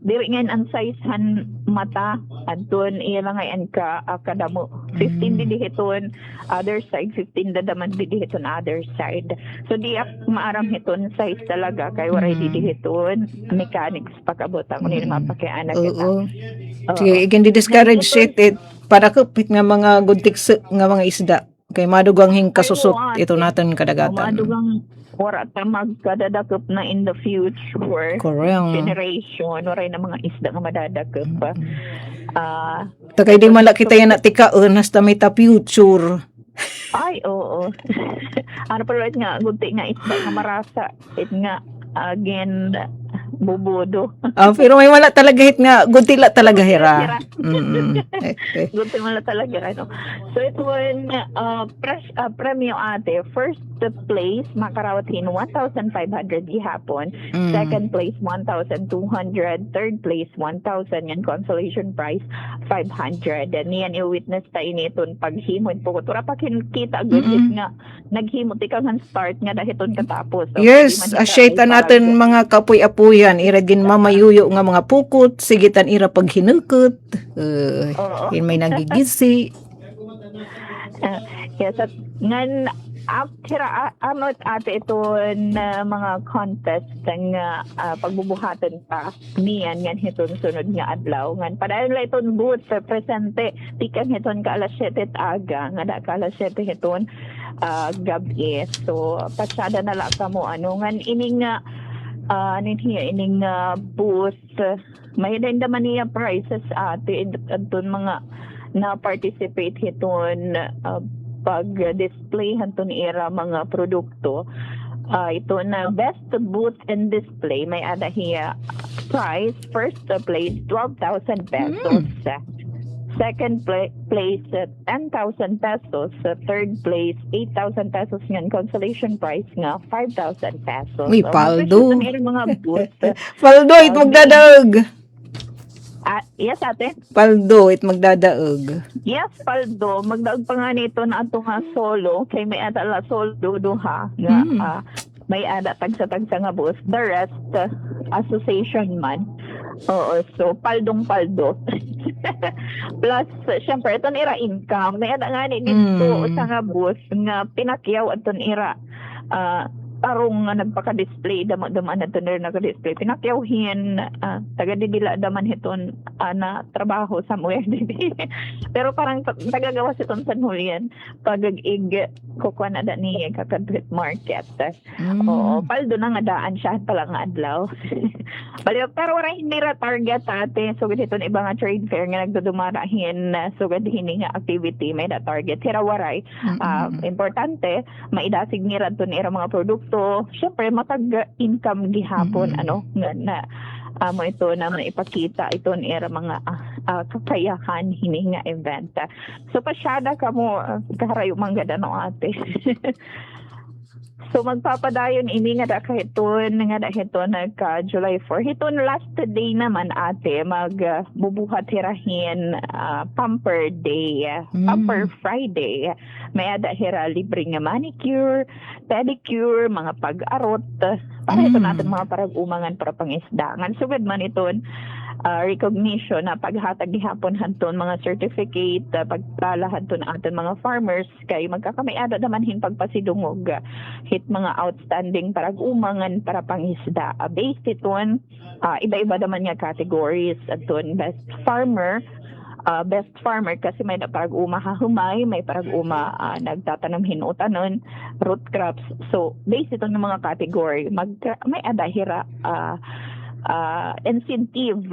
[SPEAKER 8] diri ngayon ang size han mata adton iya lang ngayon kadamo 15 didihiton other side 15 dadaman didihiton other side so di maaram hiton size talaga kay waray didihiton mechanics pakabutang ni mapakiana kita.
[SPEAKER 13] Sige, again discourage it para kapit nga mga guntik nga mga isda kay madugang hing kasusot ito natin kadagatan.
[SPEAKER 8] Madugang wala ta magkadadakop na in the future generation waray na mga isda nga madadakop
[SPEAKER 13] takay di man kita yan natikaon hasta may ta future
[SPEAKER 8] ay oo pala nga gunti nga isda nga marasa nga again bubodo.
[SPEAKER 13] Pero may wala talaga hit nga guntila talaga hira.
[SPEAKER 8] Gunti wala talaga So ito premyo ate. First place makarawatin 1,500 gihapon. Second place 1,200. Third place 1,000 yan consolation prize 500. And yan i-witness ta initon paghimod po. Tura pa kita gudit nga naghimot ikaw ng start nga dahiton katapos. So,
[SPEAKER 13] yes, asyaitan natin mga kapuy-apuyan iragin mamayuyo nga mga pukot sigitan ira pag hinukot may nagigisi
[SPEAKER 8] yes at ngan after ate ito na mga contest nga pagbubuhatan pa niyan ngan hiton sunod nga adlaw ngan padayon la iton booth presente tikan hiton ka alas 7 aga nga da ka alas 7 hiton gabi so pasada na la kamo ngan ining ining booth, may din naman niya prices ate adton mga na-participate hiton pag-display hanton ira mga produkto. Ito na best booth and display may ada hiya price. First place 12,000 pesos. Second place 10,000 pesos. Third place 8,000 pesos ngan. Consolation prize nga 5,000 pesos.
[SPEAKER 13] Uy, paldo.
[SPEAKER 8] Mga booth.
[SPEAKER 13] Paldo, it magdadaog.
[SPEAKER 8] Yes, ate.
[SPEAKER 13] Paldo, it magdadaog.
[SPEAKER 8] Yes, paldo. Magdaog pa nga nito na ato nga solo. Kay may ada la solo duha. Nga, may ada tagsa-tagsa nga booth. The rest, association man. Oo, so paldong-paldo. Plus, syempre, ito nira income. May ada nga ni dito sa nga booth nga pinakyaw at nira tarong nga nagpaka-display dama na tuner naka-display pinakyawhin taga didila daman hiton na trabaho somewhere pero parang tagagawa siton sa Julian pag-ig kukuha na da ni kakadrit market. Oo, paldo na nga daan siya pala nga adlaw. Pero wala hindi ra target ate so hiton iba nga trade fair nga nagdudumarahin so hini nga activity may da target hira waray. Importante maidasig ni ra ton ira mga produkto. Syempre matag-income gihapon nga mo ito na maipakita ito nira mga kakayahan hini nga event. So pasyada ka mo kaharayo manggada no ate. So magpapadayon ini nga hiton nagka July 4. Hiton last day naman ate magbubuhat hirahin Pamper Day, Pamper Friday. May ada hira libre nga manicure, pedicure, mga pag-arot. Para ito natin mga parag-umangan para pangisdangan. Sugad man iton recognition na paghatag gihapon hanton mga certificate pagtala hanton aton mga farmers kay magkakamayada naman hin pagpasidungog hit mga outstanding parag-umangan para pangisda. Based iton iba-iba naman nga categories aton best farmer kasi may parag-uma hahumay, may parag-uma nagtatanong hinutanon, root crops. So based ito ng mga category may adahira incentive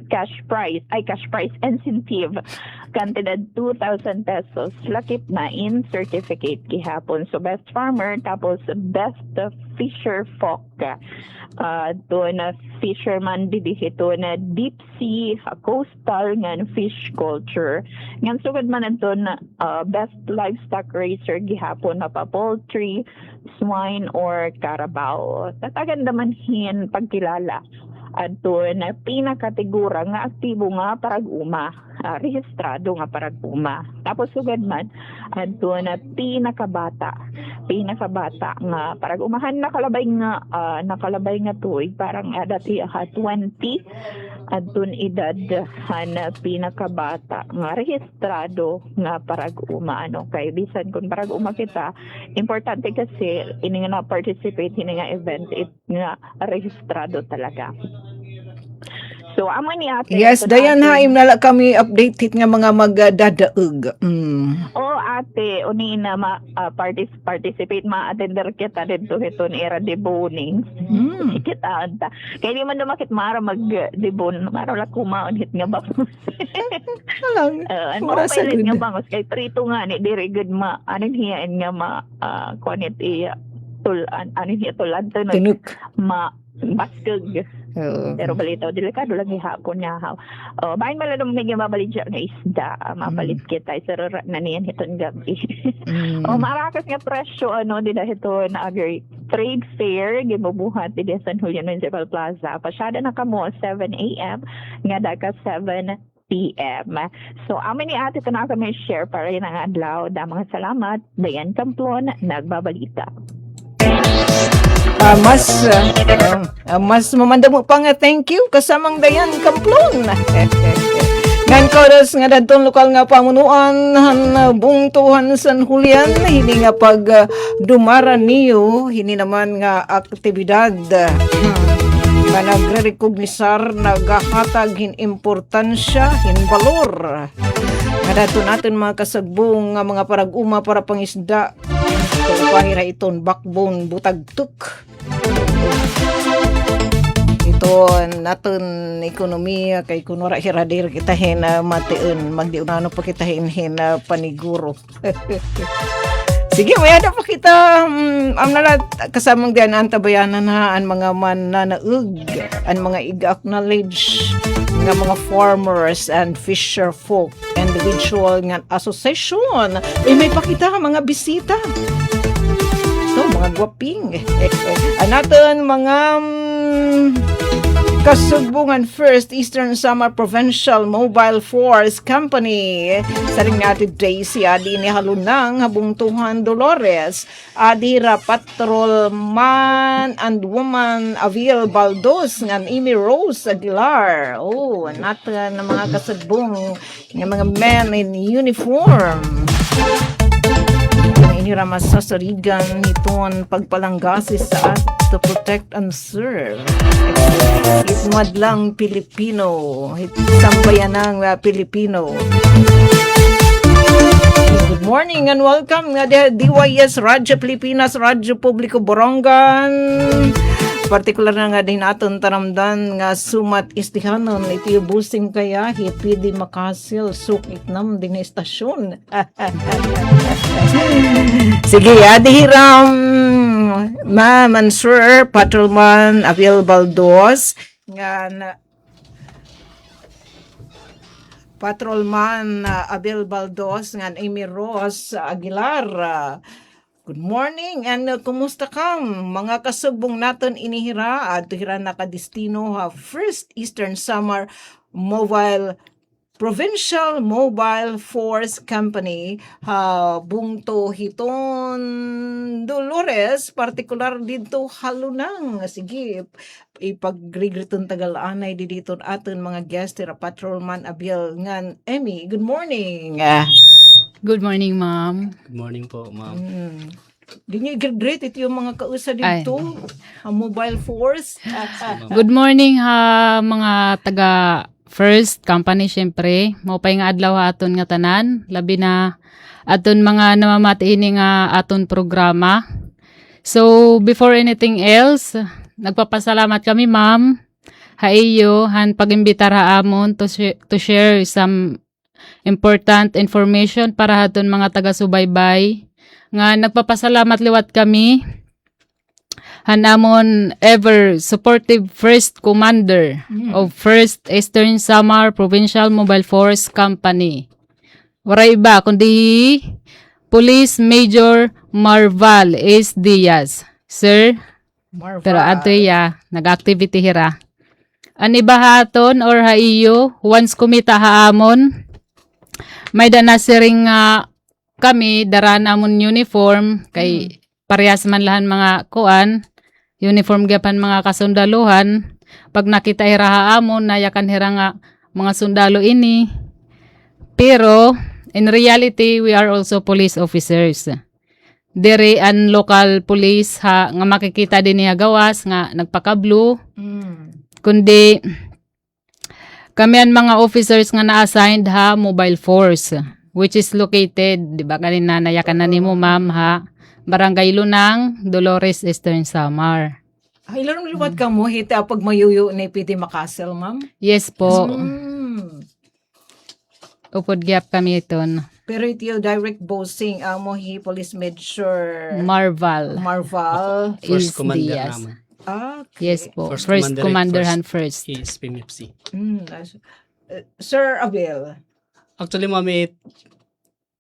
[SPEAKER 8] cash price incentive kantidad 2,000 pesos lakip na in certificate gihapon. So best farmer tapos best fisher folk doon na fisherman didihito na deep sea coastal ngan fish culture ngan sugad man doon best livestock raiser gihapon na pa poultry, swine or carabao. Tatagan naman hin pagkilala adto na pinakategura nga aktibo nga parag-uma, rehistrado nga parag-uma. Tapos sugad man adto na pinakabata nga parag-umahan nakalabay nga tuig parang dati 20 adton edad na pinakabata nga rehistrado nga parag-uma kay bisan kun parag-uma kita importante kasi ini nga na participate ini nga event it nga rehistrado talaga. So amo ni ate.
[SPEAKER 13] Yes, dayan ha imnala kami updated nga mga magdadaog.
[SPEAKER 8] Oh ate, uni na participate ma-attender kita dito hiton era deboning. Kita anta. Kaya di man dumakit mara mag-debon, mara la kumaon hit nga bangos. Ano pa rin nga bangos kay prito nga ni diri good anin hiyain nga konit iya tulan anin hiya tulan tunok baskeg. Pero balitaw delikado lang ihapon niya ha. Bahin mala nung may mabalidya nga isda mapalit kita isarara na niyan hiton gabi. Marakas nga presyo dida hiton agri trade fair gibubuhat di San Julian Municipal Plaza. Pasyada na kamo 7 a.m. nga daga 7 p.m. So amin ni ate ito na kami share para yun ang adlaw. Damang salamat. Dayan Kamplon nagbabalita.
[SPEAKER 13] Mas mamanda mo pa nga thank you kasamang Dayan Kamplon. Ngan koros nga dadtong lokal nga pamunuan bungtuhan San Julian hini nga pag dumaran niyo hini naman nga aktibidad nga nagre-recognisar nagahatag hin importansya hin valor nga dadto natin mga kasagbong nga mga parag-uma para pangisda. So, pahira iton backbone butag tuk. naton ekonomiya kay kunwara hiradir kita hina matiin magdiunano pa kita hina paniguro. Sige, may ada pa kita ang nalat kasamang diyan ang tabayanan ha ang mga mananaug, ang mga i-acknowledge nga mga farmers and fisher folk individual nga association. May pakita mga bisita. So, mga gwaping. Anaton mga Kasubungan First Eastern Samar Provincial Mobile Force Company. Saring natin Daisy, adi ni Halunang, Habungtuhan Dolores, Adira Patrolman and Woman Aviel Baldos, ngan Amy Rose Aguilar. Oh, natin ng mga kasubong, ng mga men in uniform. Iniramas sa sarigan hiton pagpalanggasis sa at to protect and serve. Itmadlang Pilipino, sambayanang Pilipino. Good morning and welcome nga DYS Radyo Pilipinas, Radyo Publiko Borongan. Partikular na nga din aton taramdan nga sumat istihanon iti busing kaya hipidi makasil sukit nam din na estasyon. Sige, adihiram Ma'am and Sir Patrolman Aviel Baldos nga Patrolman Aviel Baldos nga Amy Rose Aguilar. Good morning and kumusta ka mga kasubong naton inihira at hira nakadestino ha First Eastern Samar Provincial Mobile Force Company ha bungto hiton Dolores partikular dito halunang. Sige, ipag-regreton tagal-anay dito aton mga guest tira Patrolman Abiel ngan Emmy. Good morning.
[SPEAKER 14] Good morning, ma'am.
[SPEAKER 15] Good morning po, ma'am.
[SPEAKER 13] Di niya i-graduate ito yung mga kausa dito, ang mobile force.
[SPEAKER 14] Good morning ha mga taga First Company syempre. Maupay nga adlaw ha aton nga tanan, labi na aton mga namamatiin nga aton programa. So before anything else, nagpapasalamat kami ma'am ha iyo han pag-imbitar ha amon to share some important information para haton mga taga-subaybay nga nagpapasalamat liwat kami hanamon ever supportive First Commander of First Eastern Samar Provincial Mobile Force Company. Waray iba kundi Police Major Marval S. Diaz. Sir,
[SPEAKER 13] Marval.
[SPEAKER 14] Pero ato ya nag-activity hira. Ani ba haton or ha iyo once kumita haamon may danasiring kami daran amon uniform kay parehas man lahan mga kuan uniform gapan mga kasundaluhan pag nakita hira amon nayakan hira nga mga sundalo ini pero in reality we are also police officers dere an local police ha nga makikita din niya gawas nga nagpaka-blue kundi kami ang mga officers nga na-assigned ha mobile force which is located, di ba kanina nayakan na nimo ma'am ha, Barangay Lunang, Dolores, Eastern Samar.
[SPEAKER 13] Ay, larong liwat ka mo, hita pag mayuyo ni Piti Makasel, ma'am?
[SPEAKER 14] Yes po. Upod gyap kami iton.
[SPEAKER 13] Pero ito yung direct bossing, mo hi Police Major
[SPEAKER 14] Marval.
[SPEAKER 15] First
[SPEAKER 14] is
[SPEAKER 15] Commander
[SPEAKER 14] Diaz.
[SPEAKER 15] naman.
[SPEAKER 13] Okay.
[SPEAKER 14] Yes po. First Commander han first.
[SPEAKER 15] Is PMFC.
[SPEAKER 13] Sir Abel.
[SPEAKER 15] Actually, mami,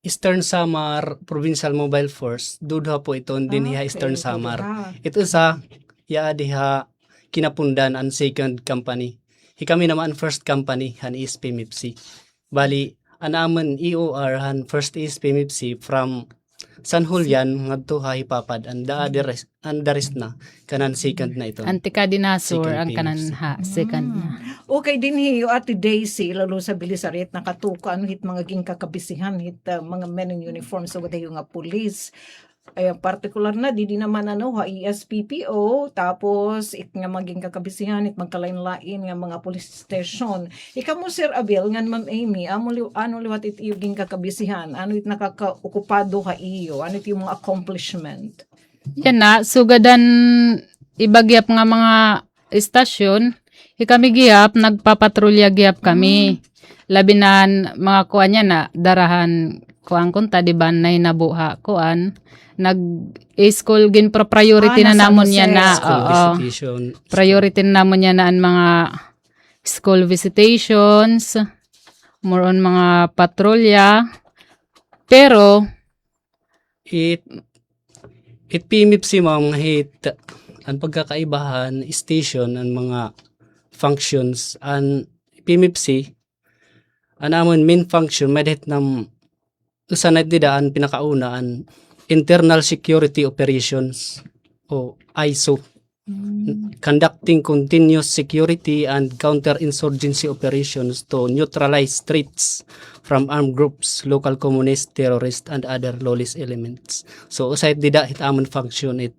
[SPEAKER 15] Eastern Samar Provincial Mobile Force, dudha po ito din hiya Eastern Samar. Ito sa diha kinapundan ang second company. Kami naman first company han is PMFC. Bali, anaman EOR han first is PMFC from San Julian ngadto ha hipapad and the rest na kanan second na ito.
[SPEAKER 14] Antika dinasor ang kanan ha second na.
[SPEAKER 13] Okay din hiyo Ate Daisy lalo sa Bilisarit nakatukan hit mga ging kakabisihan hit mga men in uniform so wala yung nga police. Ay particular na di naman ha ESPPO tapos it nga maging kakabisihan it magkalain-lain nga mga police station. Ikaw mo Sir Abel nga Ma'am Amy ano liwat it yung kakabisihan ano it nakakaokupado ha iyo ano it yung mga accomplishment.
[SPEAKER 14] Yan na sugadan ibagyap nga mga istasyon kami giyap, nagpapatrolya giyap kami. Labi na mga kuan niya na darahan kuan kunta di ba nay nabuha kuan nag-school gin priority na namon niya na
[SPEAKER 15] School visitation.
[SPEAKER 14] priority na namon niya na ang mga school visitations, more on mga patrolya. Pero
[SPEAKER 15] It PMFC mga hit ang pagkakaibahan station ang mga functions an PMFC an amon main function medit nam usanay dida ang pinakauna an internal security operations o ISO, conducting continuous security and counterinsurgency operations to neutralize threats from armed groups, local communist, terrorists, and other lawless elements. So, aside dida, it amon function it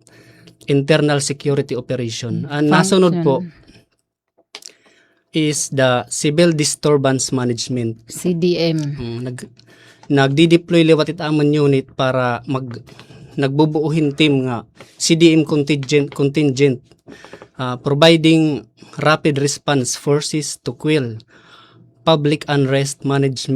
[SPEAKER 15] internal security operation. And nasunod po is the Civil Disturbance Management.
[SPEAKER 14] CDM.
[SPEAKER 15] Nagdi-deploy liwat it amon unit para nagbubuuhin team nga CDM contingent providing rapid response forces to quell public unrest, manage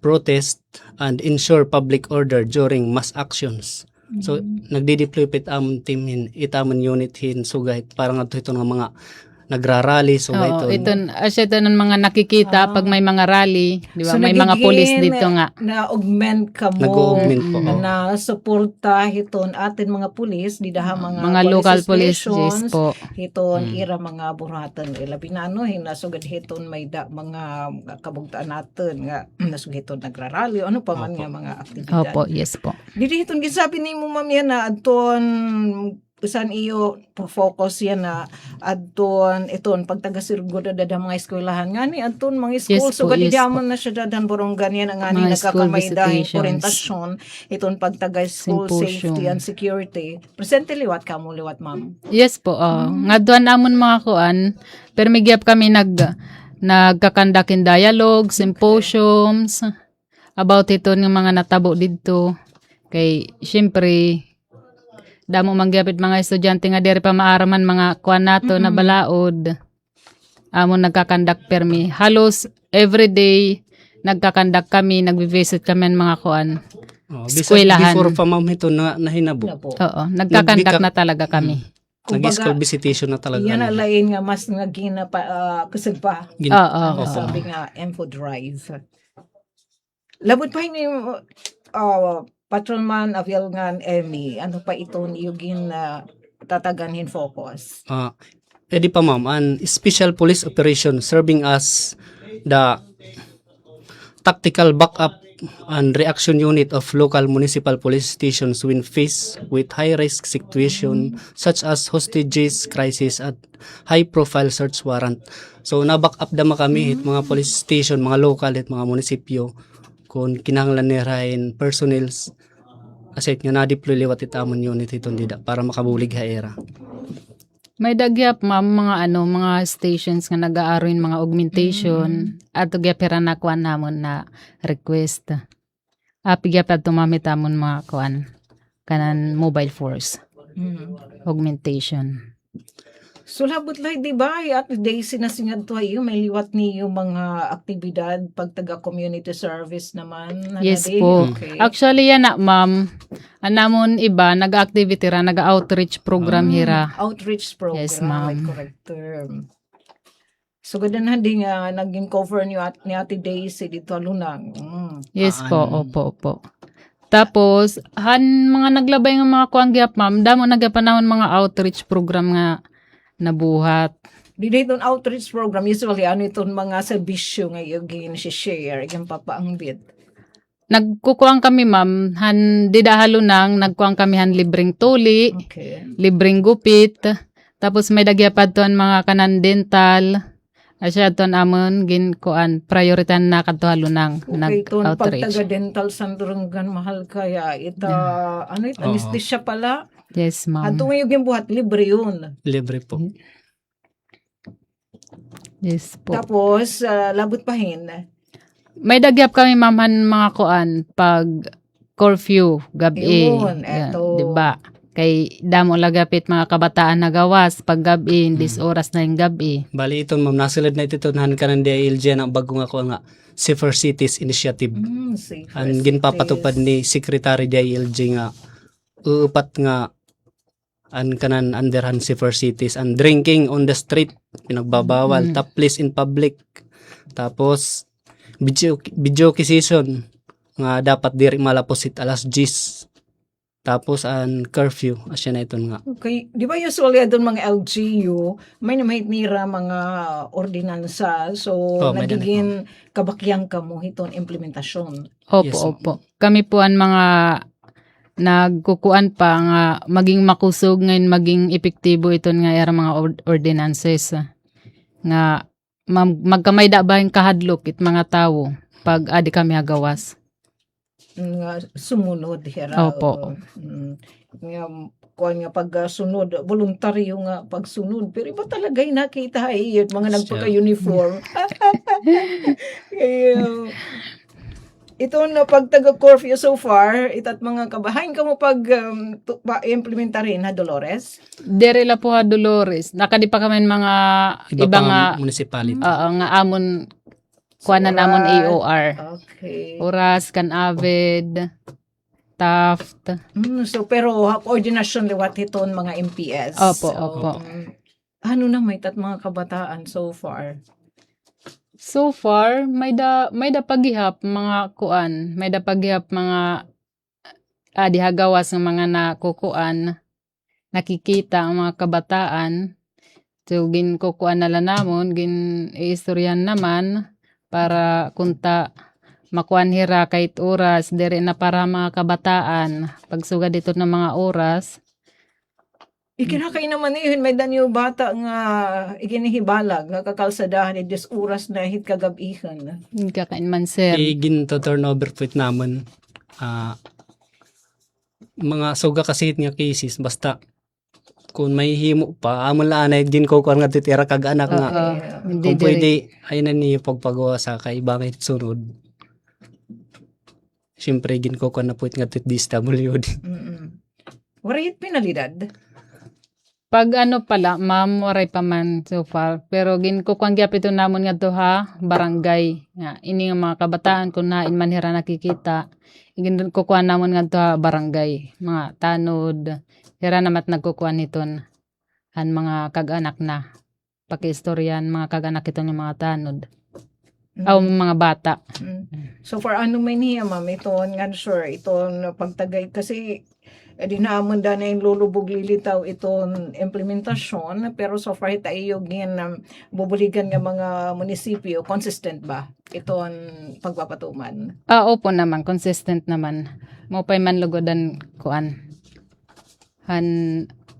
[SPEAKER 15] protest and ensure public order during mass actions. So nagdi-deploy pit amon team itamon unit hin sugay para nga ito nga mga nagrarally so
[SPEAKER 14] ito ng mga nakikita pag may mga rally, di ba? So, may mga police dito nga.
[SPEAKER 13] Na-augment ka mo.
[SPEAKER 15] Nag-augment po.
[SPEAKER 13] Na suporta hiton atin mga police, di daha mga
[SPEAKER 14] local police po.
[SPEAKER 13] Hiton ira mga buratan. Labi na hinasugad hiton may mga kabugtaan natin nga nasugad hiton nagrarally. Ano pa man nga mga aktibidad.
[SPEAKER 14] Opo, yes po.
[SPEAKER 13] Dili hiton gisabi ni mo ma'am yan na adton usan iyo focus yan na adton iton pagtagasirgo dada mga eskwelahan ngani adton mga school so gadidaman na siya dadan borong ganyan ang ngani nagkakamay dahil orientasyon iton pagtaga-school safety and security presente liwat kamo liwat ma'am.
[SPEAKER 14] Yes po, ngadtuan namon mga kuan pero may gyap kami nagkakandakin dialogue, symposiums about ito ng mga natabo dito kay syempre damo mangyapit mga estudyante nga diri pa maaraman mga kuan nato na balaod. Amon nagkakandak permi. Halos everyday nagkakandak kami, nagvi-visit kami ng mga kuan. Eskwelahan.
[SPEAKER 15] Before pa ma'am ito na hinabo.
[SPEAKER 14] Oo, nagkakandak na talaga kami.
[SPEAKER 15] Nag-school visitation na talaga.
[SPEAKER 13] Yan na lain nga mas nagina pa kusog pa.
[SPEAKER 14] Oo.
[SPEAKER 13] Sabi nga info drive. Labot pa ini Patrolman Avilngan Emmy, ano pa ito niyugin na tataganhin focus?
[SPEAKER 15] Pwede pa ma'am, an special police operation serving as the tactical backup and reaction unit of local municipal police stations when faced with high-risk situation such as hostages, crisis, at high-profile search warrant. So, na-back up dama kami it mga police station, mga local at mga munisipyo kung kinahanglan nirahin personnels asset nga na-deploy liwat itamon unit iton dida para makabulig ha era.
[SPEAKER 14] May dagyap ma'am mga stations nga nag-aaroin mga augmentation at gyapira na kuan namon na request. Gyap at tumamit amon mga kuan kanan mobile force. Augmentation.
[SPEAKER 13] So labot lang, di ba? At day sinasingad to ayo, may liwat niyo mga aktibidad pag taga-community service naman.
[SPEAKER 14] Yes po.
[SPEAKER 13] Okay.
[SPEAKER 14] Actually yan na ma'am, anamon iba, nag-activity ra, nag-outreach program hira.
[SPEAKER 13] Outreach program,
[SPEAKER 14] yes, ma'am.
[SPEAKER 13] correct term. So ganda na din nga, naging cover niyo ni Ate Daisy dito alunang.
[SPEAKER 14] Yes po, opo. Tapos, mga naglabay ng mga kuangyap ma'am, damo nagapanahon mga outreach program nga nabuhat.
[SPEAKER 13] Dito outreach program, usually ano itong mga serbisyo nga yung share, yung papaangbit.
[SPEAKER 14] Nagkukuang kami ma'am, didahalo nang nagkuang kami libreng tuli, libreng gupit, tapos may dagyapad tuan mga kanan dental, asya tuan amon ginkuan, prioritan na katuhalo nang
[SPEAKER 13] nag-outreach.
[SPEAKER 14] Pag
[SPEAKER 13] taga-dental sandurungan, mahal kaya, anesthesia pala.
[SPEAKER 14] Yes, ma'am.
[SPEAKER 13] At yung buhat, libre yun.
[SPEAKER 15] Libre po.
[SPEAKER 14] Yes po.
[SPEAKER 13] Tapos, labot pahin.
[SPEAKER 14] May dagyap kami, ma'am, mga kuan, pag curfew, gabi.
[SPEAKER 13] Yun, eto.
[SPEAKER 14] Diba? Kay damo lagapit mga kabataan na gawas pag gabi, dis oras na yung gabi.
[SPEAKER 15] Bali ito ma'am, nasulod na ito tunahan ka ng DILG na bago nga ko nga Safer Cities Initiative.
[SPEAKER 13] Safer
[SPEAKER 15] Ang ginpapatupad ni Secretary DILG nga uupat nga an kanan underhand Safer Cities and drinking on the street pinagbabawal, top place in public. Tapos video season nga dapat diri malaposit alas 10. Tapos ang curfew, asya na ito nga.
[SPEAKER 13] Okay, di ba usually doon mga LGU, may nira mga ordinansa, so
[SPEAKER 15] may
[SPEAKER 13] nagiging kabakyang ka mo itong implementasyon.
[SPEAKER 14] Opo,
[SPEAKER 15] Yes, ma'am.
[SPEAKER 14] opo. Kami po ang mga nagkukuan pa nga maging makusog ngayon, maging epektibo ito nga era mga ordinances nga magkamay da ba yung kahadlok it mga tao pag adi kami agawas.
[SPEAKER 13] Nga sumunod hira.
[SPEAKER 14] Opo.
[SPEAKER 13] Nga kuan nga pagsunod voluntaryo nga pagsunod pero iba talaga yung nakita ay mga nagpaka-uniform. Ito na pagtaga-curfew so far, itat mga kabahain ka mo pag implementarin ha, Dolores?
[SPEAKER 14] Dere la po ha, Dolores. Nakadi pa kami mga iba nga
[SPEAKER 15] municipality.
[SPEAKER 14] nga amon kuanan namon AOR.
[SPEAKER 13] Okay.
[SPEAKER 14] Oras, Canaved, Taft.
[SPEAKER 13] So pero coordination liwat iton mga MPS.
[SPEAKER 14] Opo, opo.
[SPEAKER 13] Ano na may tat mga kabataan so far?
[SPEAKER 14] So far, may da paghihap mga kuan, may da paghihap mga dihagawas ng mga nakukuan, nakikita ang mga kabataan. So gin kukuan nala namon, gin iistoryan naman para kunta makuan hira kahit oras dere na para mga kabataan pagsugad dito ng mga oras.
[SPEAKER 13] Ikinakay naman yun, may danyo bata nga ikinihibalag nga kakalsadahan ni des oras na hit kagabihan.
[SPEAKER 14] Kakain man sir.
[SPEAKER 15] Igin to turnover po naman mga suga kasi nga cases basta kung may himo pa amon la anay din ko kuan nga titira kag anak nga
[SPEAKER 14] Hindi
[SPEAKER 15] kung pwede ay na niyo pagpagawa sa kay bakit sunod. Siyempre gin ko kuan na po nga tit DSWD.
[SPEAKER 13] Waray pinalidad.
[SPEAKER 14] Pag ano pala, ma'am, waray pa man so far. Pero ginkukuan gyapon ito namon nga to ha, barangay. Nga, ini nga mga kabataan kung nain man hira nakikita. Ginkukuan namon nga to ha, barangay. Mga tanod. Hira namat nagkukuan iton. Han mga kag-anak na. Pakiistoryan, mga kag-anak iton yung mga tanod. Aw mga bata.
[SPEAKER 13] So for ano may niya ma'am, iton nga sure, iton pagtagay kasi di naman da na yung lulubog lilitaw itong implementasyon pero so far tayo gin bubuligan nga mga munisipyo consistent ba itong pagpapatuman?
[SPEAKER 14] Opo naman, consistent naman. Mopay man lugodan kuan. Han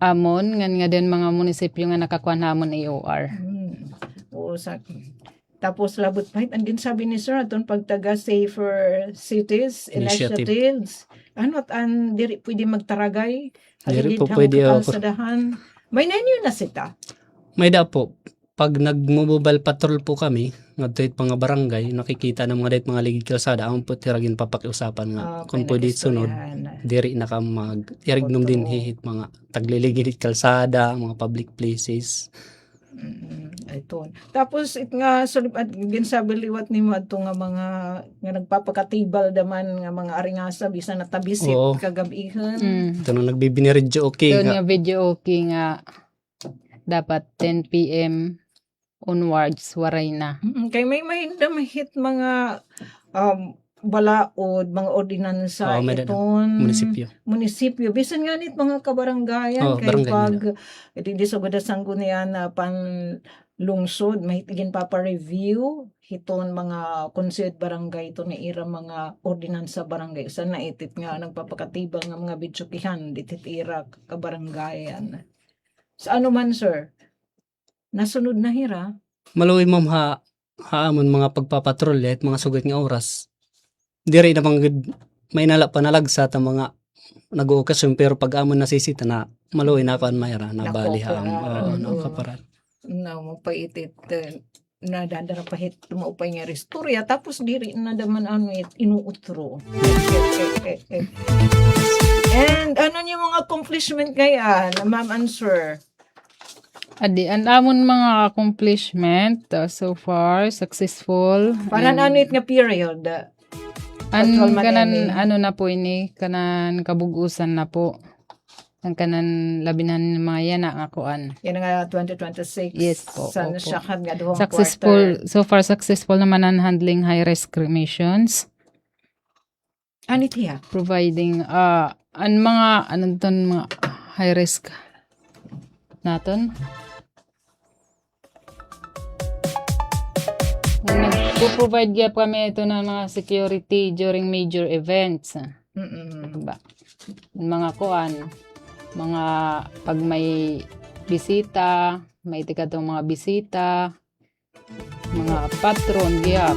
[SPEAKER 14] amon nga din mga munisipyo nga nakakuan namon AOR.
[SPEAKER 13] O sa tapos labot pa ang sabi ni Sir atong pagtaga Safer Cities Initiatives. Ano at ang diri pwede magtaragay?
[SPEAKER 15] Diri po pwede
[SPEAKER 13] kalsadahan. May nanyo na sita.
[SPEAKER 15] May da po pag nagmobile patrol po kami ngadto it mga barangay nakikita ng mga mga ligid kalsada ang po tiragin papakiusapan nga kung pwede sunod diri na ka mag irignom din hihit mga tagliligid kalsada mga public places.
[SPEAKER 13] Ito. Tapos it nga at ginsabi liwat ni mo adto nga mga nga nagpapakatibal daman nga mga aringasa bisan natabisit kagabihan.
[SPEAKER 15] Ito nung nagbibiniridyo okay
[SPEAKER 14] Yun
[SPEAKER 15] nga.
[SPEAKER 14] nga video okay nga dapat 10 PM onwards waray na.
[SPEAKER 13] Kay may damahit mga balaod, mga ordinansa iton munisipyo bisan nga nit mga kabaranggayan kay pag di sa sanggunian na pan lungsod may tigin papa-review hiton mga konseil barangay ito ni ira mga ordinansa barangay sa naitit nga nagpapakatibang nga mga bidyokihan ditit ira kabaranggayan. Sa ano man sir nasunod na hira
[SPEAKER 15] Maluwi ma'am haamon mga pagpapatrol at mga sugat nga oras. Diri na may nala panalagsa ta mga nag-ookasyon pero pag amon nasisita na maluwi na kan mayra na bali ha. Nakaparan.
[SPEAKER 13] Na mapaitit na dadara pahit maupay nga restorya tapos diri na daman inuutro. And ano yung mga accomplishment kaya na ma'am and sir?
[SPEAKER 14] Adi, ang amon mga accomplishment so far, successful.
[SPEAKER 13] Parang ano it nga period?
[SPEAKER 14] An kanan ano na po ini, kanan kabugusan na po. Ang kanan labinan mga yan na akuan.
[SPEAKER 13] Yan nga 2026.
[SPEAKER 14] Yes po.
[SPEAKER 13] Sana
[SPEAKER 14] opo.
[SPEAKER 13] siya nga duhong
[SPEAKER 14] Successful,
[SPEAKER 13] quarter.
[SPEAKER 14] so far successful naman ang handling high-risk cremations.
[SPEAKER 13] Ano tiya?
[SPEAKER 14] Providing, ang mga, mga high-risk naton. Nagpo-provide kaya kami ito ng mga security during major events. Diba? Mga kuan, mga pag may bisita, may tikatong mga bisita, mga patron, giyap.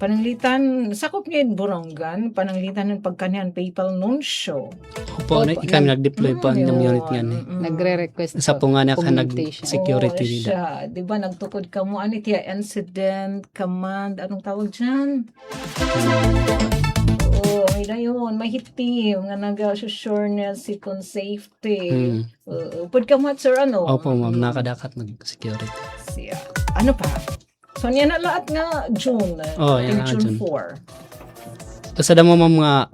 [SPEAKER 13] Pananglitan, sakop niya yung Borongan, pananglitan ng pagkanyan PayPal nuncio.
[SPEAKER 15] Opo, kami nag-deploy po ang unit nga ni.
[SPEAKER 14] Nagre-request
[SPEAKER 15] Sa po nga na ka
[SPEAKER 14] augmentation.
[SPEAKER 15] nag-security
[SPEAKER 13] Oo,
[SPEAKER 15] nila.
[SPEAKER 13] siya. Di ba, nagtukod ka mo, ano tiya, incident, command, anong tawag dyan? Oo, may na yun, may hit team, nga nag-assure niya si con safety. Pwede ka mo, sir, ano?
[SPEAKER 15] Opo, ma'am, nakadakat nag-security.
[SPEAKER 13] Siya. Ano pa? So, niya na lahat nga June.
[SPEAKER 15] Oh, yan nga,
[SPEAKER 13] June
[SPEAKER 15] June.
[SPEAKER 13] 4.
[SPEAKER 15] Tapos ada mo mga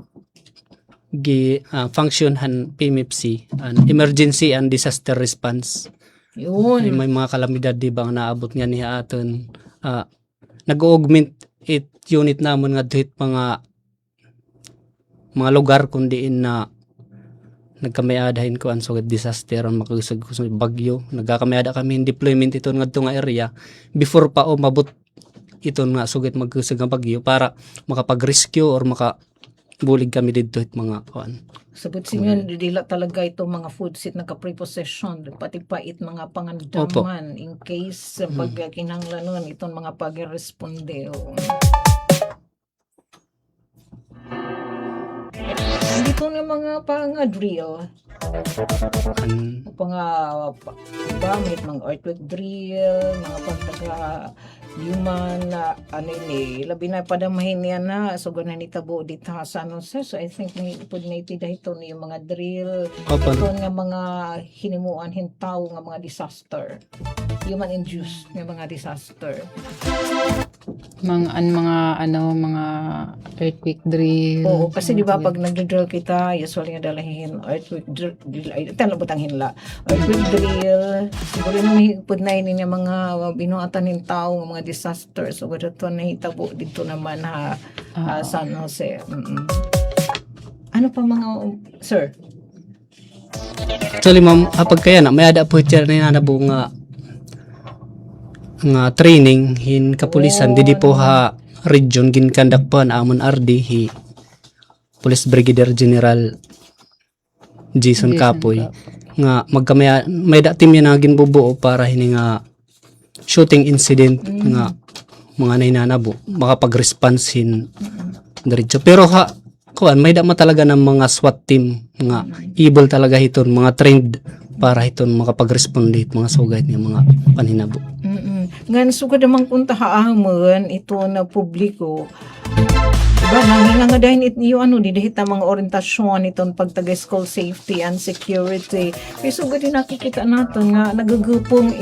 [SPEAKER 15] functionhan PMFC, emergency and disaster response.
[SPEAKER 13] Yun.
[SPEAKER 15] May mga kalamidad di ba ang naabot nga niya aton. Nag-augment it unit namon nga dito mga lugar kundi na nagkamayadahin ko ang sugad disaster ang makusag bagyo. Nagkamayada kami in deployment ito nga nga area before pa mabot ito nga sugad magkusag nga bagyo para makapag-rescue or makabulig kami dito at mga kuan.
[SPEAKER 13] Sabot sinyo, dila talaga ito mga food set naka-prepossession, pati pait mga pangandaman in case pag kinahanglanon itong mga pag-responde. Dito na mga pang-drill. May mga earthquake drill, mga pagtaga-human labi na padamahin niya na, so gana nitabo dito sa San Jose. So I think may ipod na itida ito yung mga drill. Ito nga mga hinimuan hintaw nga mga disaster. Human-induced nga mga disaster.
[SPEAKER 14] Mga earthquake drill.
[SPEAKER 13] Oo, kasi di ba pag nag-drill kita, usually nga dalahin earthquake drill, talabot ang hinla. Earthquake drill, siguro naman hipod na yun yung mga binuatan ng tao, mga disaster. So, ito na hitabo dito naman San Jose. Ano pa mga, sir?
[SPEAKER 15] Actually, ma'am, kapag kaya na, may ada po siya na nabo nga training hin kapulisan didi po region ginkandak po na amon RD Police Brigadier General Jason Capoy nga magkamaya may da team yan na ginbubuo para hini nga shooting incident nga mga nainanabo makapag-response hin diretso pero kuan may da talaga ng mga SWAT team nga able talaga hiton mga trained para hiton makapag-responde mga sugay nga mga panhinabo.
[SPEAKER 13] Nga sugad namang punta haamon ito na publiko. Diba, nga dahil yung didihita mga orientasyon itong pagtaga-school safety and security. Kaya sugad din nakikita natin nga nagagupong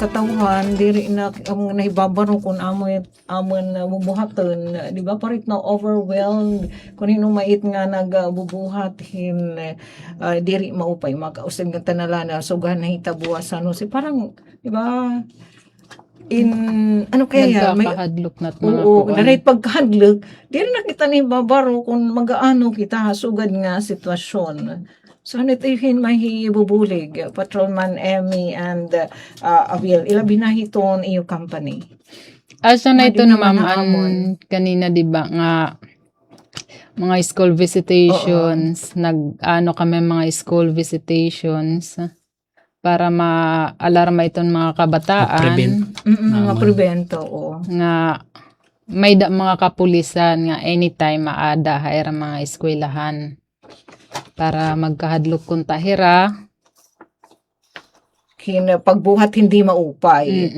[SPEAKER 13] katawan, diri na nahibabaro kung amon bubuhaton. Diba, parit na overwhelmed kung mait nga nagbubuhatin diri maupay, makausap nga tanalana, sugahan na hitabuasan. So, parang, diba,
[SPEAKER 14] nagkakahadlok na
[SPEAKER 13] naray pagkahadlok di rin nakita ni babaro kung mag-aano kita sugad nga sitwasyon. So ano ito yung mahibubulig Patrolman Emmy and Abiel ilabi na hiton iyo company
[SPEAKER 14] asa na ito na ma'am kanina diba nga mga school visitations nag-ano kami mga school visitations para ma-alarma itong mga kabataan.
[SPEAKER 13] Mga prevento,
[SPEAKER 14] Nga may mga kapulisan nga anytime maada hayra mga eskwelahan para magkahadlok kung tahira.
[SPEAKER 13] Pagbuhat hindi maupay.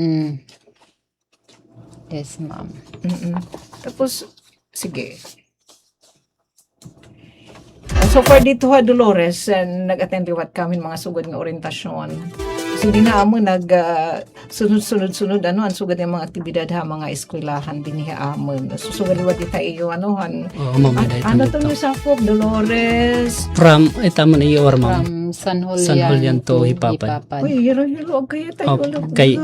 [SPEAKER 14] Yes, ma'am.
[SPEAKER 13] Tapos, sige. So far dito ha, Dolores, nag-attend liwat kami mga sugod nga orientasyon. So di na amo sunod-sunod ang sugod ng mga aktibidad ha, mga eskwelahan din ha amon. So sugod liwat ita iyo anohan.
[SPEAKER 15] Oo, ma'am.
[SPEAKER 13] Ano to niyo sakop, Dolores?
[SPEAKER 15] From, tama na iyo, ma'am.
[SPEAKER 14] From San Julian,
[SPEAKER 15] San Julian to Hipapan.
[SPEAKER 13] Uy, hiro-hiro, kaya tayo
[SPEAKER 15] Kay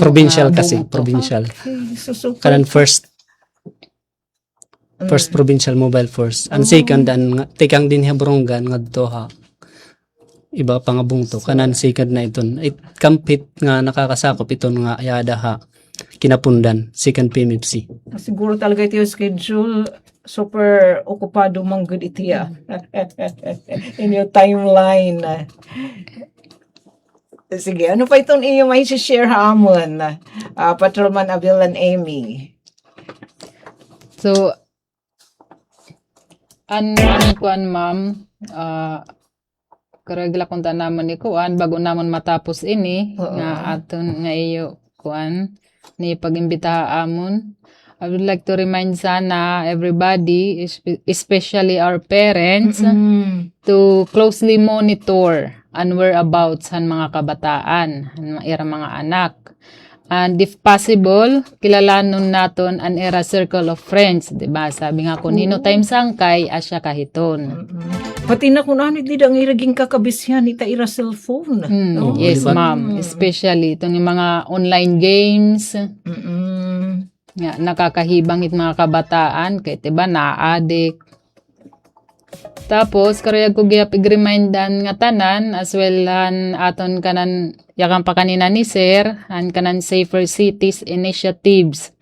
[SPEAKER 15] provincial kasi, provincial.
[SPEAKER 13] Okay, so
[SPEAKER 15] Kanan first provincial mobile force. And second, tikang din ha Borongan ngadto ha. Iba pa nga bungto. Kanan second na iton. It kampit nga nakakasakop iton nga ayada ha. Kinapundan, second PMFC.
[SPEAKER 13] siguro talaga ito yung schedule. Super okupado mang good itiya. In your timeline. Sige, ano pa itong iyo may share ha amon? Patrolman Abel and Amy.
[SPEAKER 14] So, kuan ma'am, karagla kung naman ni kuan, bago namon matapos ini, nga aton nga iyo kuan, ni pagimbita amon. I would like to remind sana everybody, especially our parents, to closely monitor ang whereabouts ng mga kabataan, ang mga anak. And if possible, kilalanon naton an era circle of friends, diba? Sabi nga ko, nino time sangkay, asya kahiton.
[SPEAKER 13] Pati na kung ano, di ang iraging kakabisyan, ita ira cellphone.
[SPEAKER 14] Yes, ma'am. Especially itong mga online games. Nga, nakakahibang it mga kabataan, kaya diba, na-addict. Tapos, karayag ko i-remindan nga tanan, as well aton kanan, yakang pa kanina ni Sir, han kanan Safer Cities Initiatives,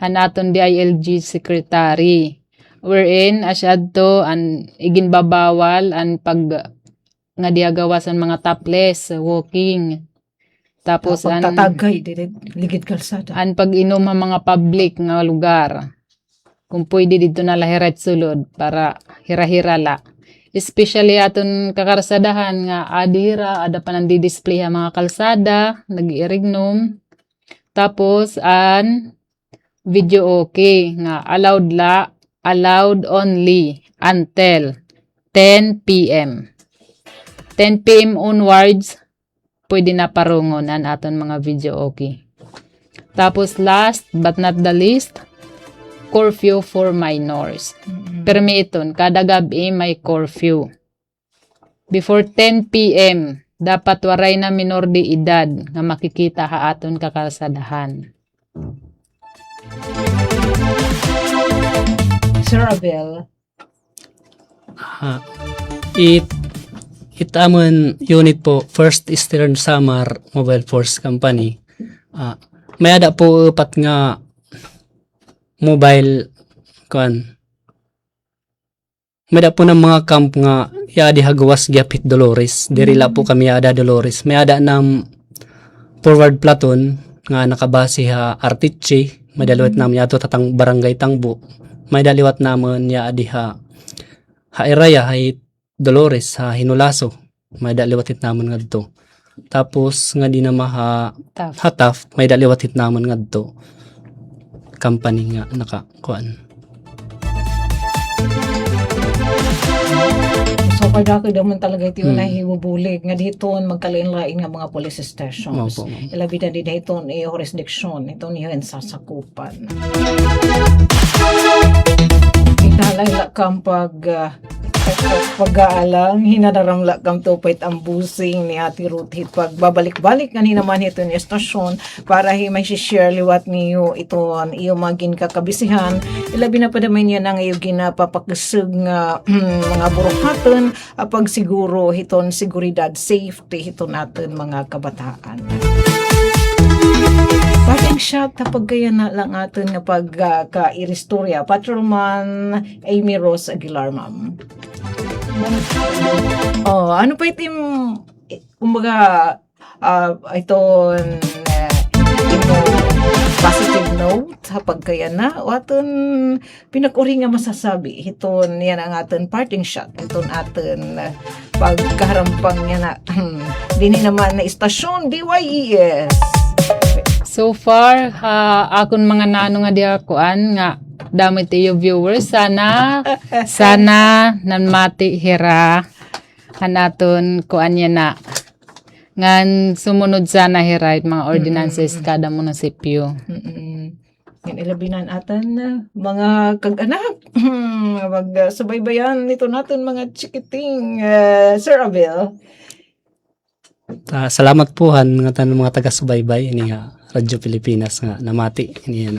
[SPEAKER 14] han aton DILG Secretary, wherein asyad to, igin babawal, pag nga diagawasan mga topless, walking. Tapos,
[SPEAKER 13] tatagay, ligid kalsada.
[SPEAKER 14] pag-inom ang mga public nga lugar. Kung pwede dito na lahirat sulod para hira-hirala. Especially aton kakarsadahan nga adira, ada pa nandi-display ang mga kalsada, nag-iirignom. Tapos, video okay nga allowed only until 10 p.m. 10 p.m. onwards, pwede na parungonan aton mga video okay. Tapos last but not the least, curfew for minors. Permiton, kada gabi may curfew. Before 10 p.m., dapat waray na minor de edad nga makikita ha aton kakalsadahan.
[SPEAKER 13] Sir Abel.
[SPEAKER 15] Itamon unit po, First Eastern Samar Mobile Force Company. May ada po upat nga mobile kuan. May ada po ng mga camp nga yadi hagawas gyapit Dolores. Dirila po kami yada Dolores. May ada ng forward platoon nga nakabase ha Artiche. May daliwat namin yato tatang barangay Tangbo. May daliwat naman yadi ha Iraya hay Dolores ha Hinulaso. May daliwatit naman ngadto. Tapos nga di na hataf may daliwatit naman ngadto. Company nga nakakuan.
[SPEAKER 13] So kada daman talaga ito na hibubulig nga dito magkalain-lain nga mga police stations. Ilabi na din ito ni jurisdiction, ito niyo ang sasakupan. Italay lakam pag-aalang, hinadaramla kam to pait ambusing ni Ate Ruth pagbabalik-balik nga naman ito ni estasyon para may share liwat niyo ito iyo magin kakabisihan. Ilabi na pa naman yan ang iyo ginapapakasag nga mga buruhaton pag siguro hiton seguridad safety hiton natin mga kabataan. Parting shot kapag kaya na lang atin nga pagka-iristorya. Patrolman Amy Rose Aguilar, ma'am. Ano pa itim, kumbaga, iton positive note, kapag kaya na, o aton pinakuri nga masasabi, iton yan ang aton parting shot, iton aton pagkaharampang yan na, dini naman na istasyon, DYES.
[SPEAKER 14] So far, akon mga nano nga diha kuan nga dami tayo viewers. Sana nanmati hira hanaton kuan niya na. Ngan sumunod sana hira mga ordinances kada munisipyo.
[SPEAKER 13] Yan ilabinan atan mga kag-anak. Magsubaybayan nito natin mga chikiting Sir Abel.
[SPEAKER 15] Salamat po nga tanong mga taga-subaybay ini nga Radyo Pilipinas nga namati ini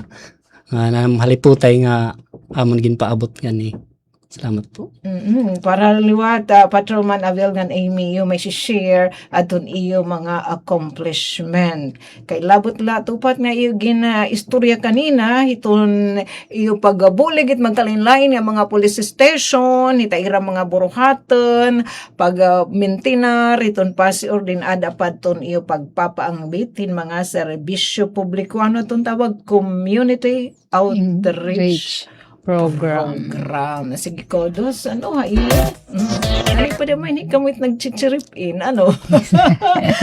[SPEAKER 15] nga haliputay nga amon ginpaabot gani. Salamat po.
[SPEAKER 13] Para liwat, Patrolman Abel ngan Amy, may share adun iyo mga accomplishment. Kay labot la tupat nga iyo istorya kanina, iton iyo pagbulig it magkalinlain nga mga police station, itaira mga buruhaton, pag-mintinar, iton pasi ordinada padton iyo pagpapaangbitin mga serbisyo publiko. Ano itong tawag? Community Outreach
[SPEAKER 14] Program.
[SPEAKER 13] Sige ko, dos, ano ha, iyo? Ay, pa naman, hindi kamit nag-chichirip-in, ano?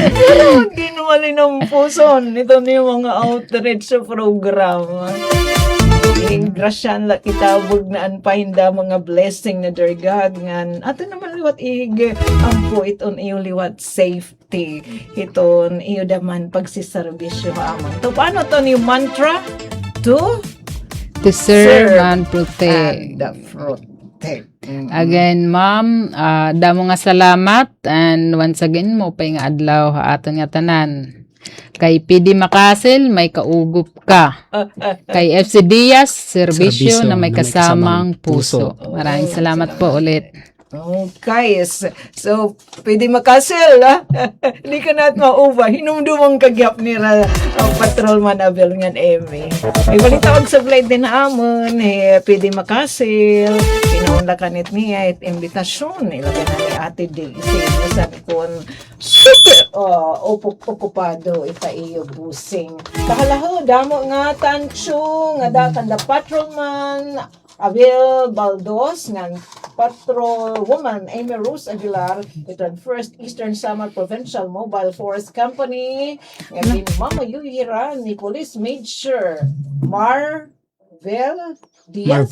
[SPEAKER 13] Pero, ginuwali ng puson. Ito na yung mga outreach program. Grasyan la kitabog na anpahinda mga blessing na dergad ngan. Ato naman liwat ampo iton iyo liwat safety. Iton iyo daman pagsiservisyo amang. To, paano to yung mantra?
[SPEAKER 14] To serve and protect.
[SPEAKER 13] And protect.
[SPEAKER 14] Again, ma'am, damo nga salamat and once again mo pa nga adlaw ha aton nga tanan. Kay PD Makasil may kaugup ka. Kay FC Diaz serbisyo na may kasamang puso. Maraming salamat po ulit.
[SPEAKER 13] Okay, so pwede makasil, ha? Hindi ka na't mauba. Hinumdumang kagyap ni Patrolman Abel ngan Amy. May balitawag sa blade din naamon, pwede makasil. Pinaunla ka nit niya, imbitasyon. Ilagay na ni Ate Daisy. Sabi ko, super okupado ita iyo busing. Takalaho, damo nga tansyo, nga dakan da Patrolman Abel Baldos ng Patrolwoman Amy Rose Aguilar, ito ang First Eastern Samar Provincial Mobile Force Company, ngayon mamayuhira ni Police Major Marval Diaz.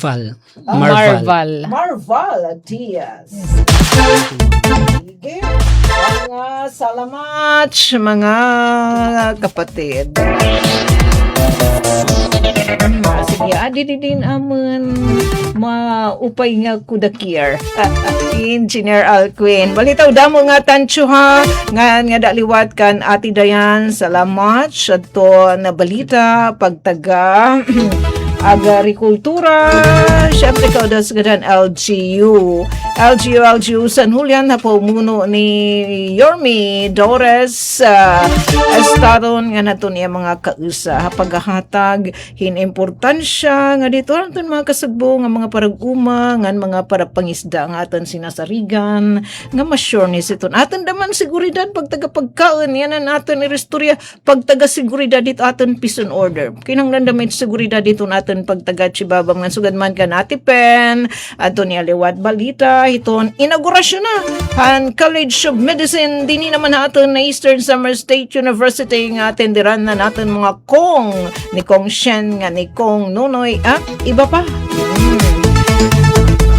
[SPEAKER 13] Marval Diaz. Sige. Mga salamat, mga kapatid. Sige, adi din amon maupay nga kudakir. Engineer Alquin. Balitaw damo nga tansyo ha. Nga daliwat kan Ati Dayan. Salamat. Ato na balita pagtaga agrikultura. Siyempre kaudas gadan LGU. San Julian na pumuno ni Yormi Dores estaron nga nato niya mga kausa paghahatag hinimportansya nga dito naton mga kasugbo nga mga paraguma nga mga parapangisda nga aton sinasarigan nga ma-sure ni siton aton daman seguridad pagtaga pagkaon yan ang aton irestorya pagtaga seguridad dito aton peace and order kinanglan damit seguridad dito aton pagtaga chibabam nga sugad man kan Ate Pen aton ni aliwat balita iton inaugurasyon na han College of Medicine dini naman natin na Eastern Samar State University nga atenderan na natin mga Kong ni Kong Shen nga ni Kong Nunoy iba pa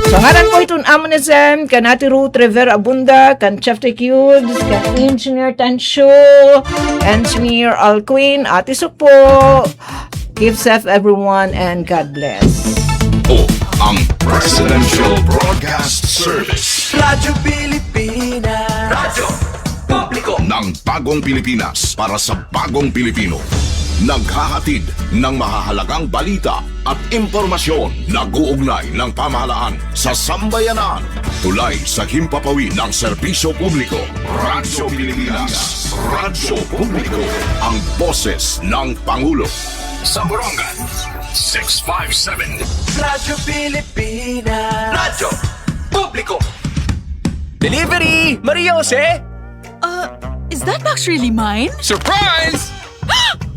[SPEAKER 13] so ngaran po itong Amonism kan Ate Ruth Rivera Abunda kan Chef Tecudes kan Engineer Tansyo Engineer Alquin Ate Supo keep safe everyone and God bless.
[SPEAKER 12] Ang Presidential Broadcast Service.
[SPEAKER 10] Radyo Pilipinas. Radyo Publiko
[SPEAKER 12] ng bagong Pilipinas para sa bagong Pilipino. Naghahatid ng mahahalagang balita at impormasyon na guugnay ng pamahalaan sa sambayanan. Tulay sa himpapawid ng serbisyo publiko. Radyo Pilipinas. Radyo Publiko. Ang boses ng Pangulo. Sa Borongan, 657.
[SPEAKER 10] Radyo Pilipinas. Radyo Publiko. Delivery! Maria Jose?
[SPEAKER 11] Is that box really mine?
[SPEAKER 10] Surprise!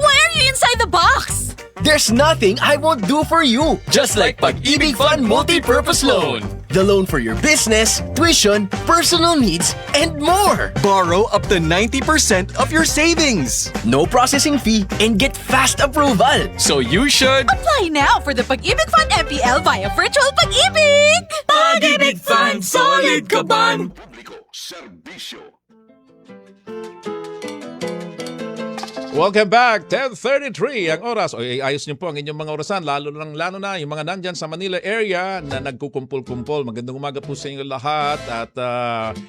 [SPEAKER 11] Why are you inside the box?
[SPEAKER 10] There's nothing I won't do for you. Just like Pag-ibig Fund Multi-Purpose Loan. The loan for your business, tuition, personal needs, and more. Borrow up to 90% of your savings. No processing fee and get fast approval. So you should
[SPEAKER 11] Apply now for the Pag-ibig Fund MPL via Virtual Pag-ibig! Pag-ibig Fund, solid ka ban!
[SPEAKER 16] Welcome back, 10:33 ang oras. O ayos niyo po ang inyong mga orasan, lalo na yung mga nandyan sa Manila area na nagkukumpul-kumpul. Magandang umaga po sa inyo lahat at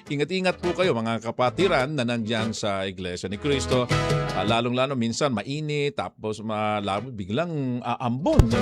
[SPEAKER 16] ingat-ingat po kayo mga kapatiran na nandyan sa Iglesia ni Cristo. Lalong-lalo minsan mainit tapos biglang aambon.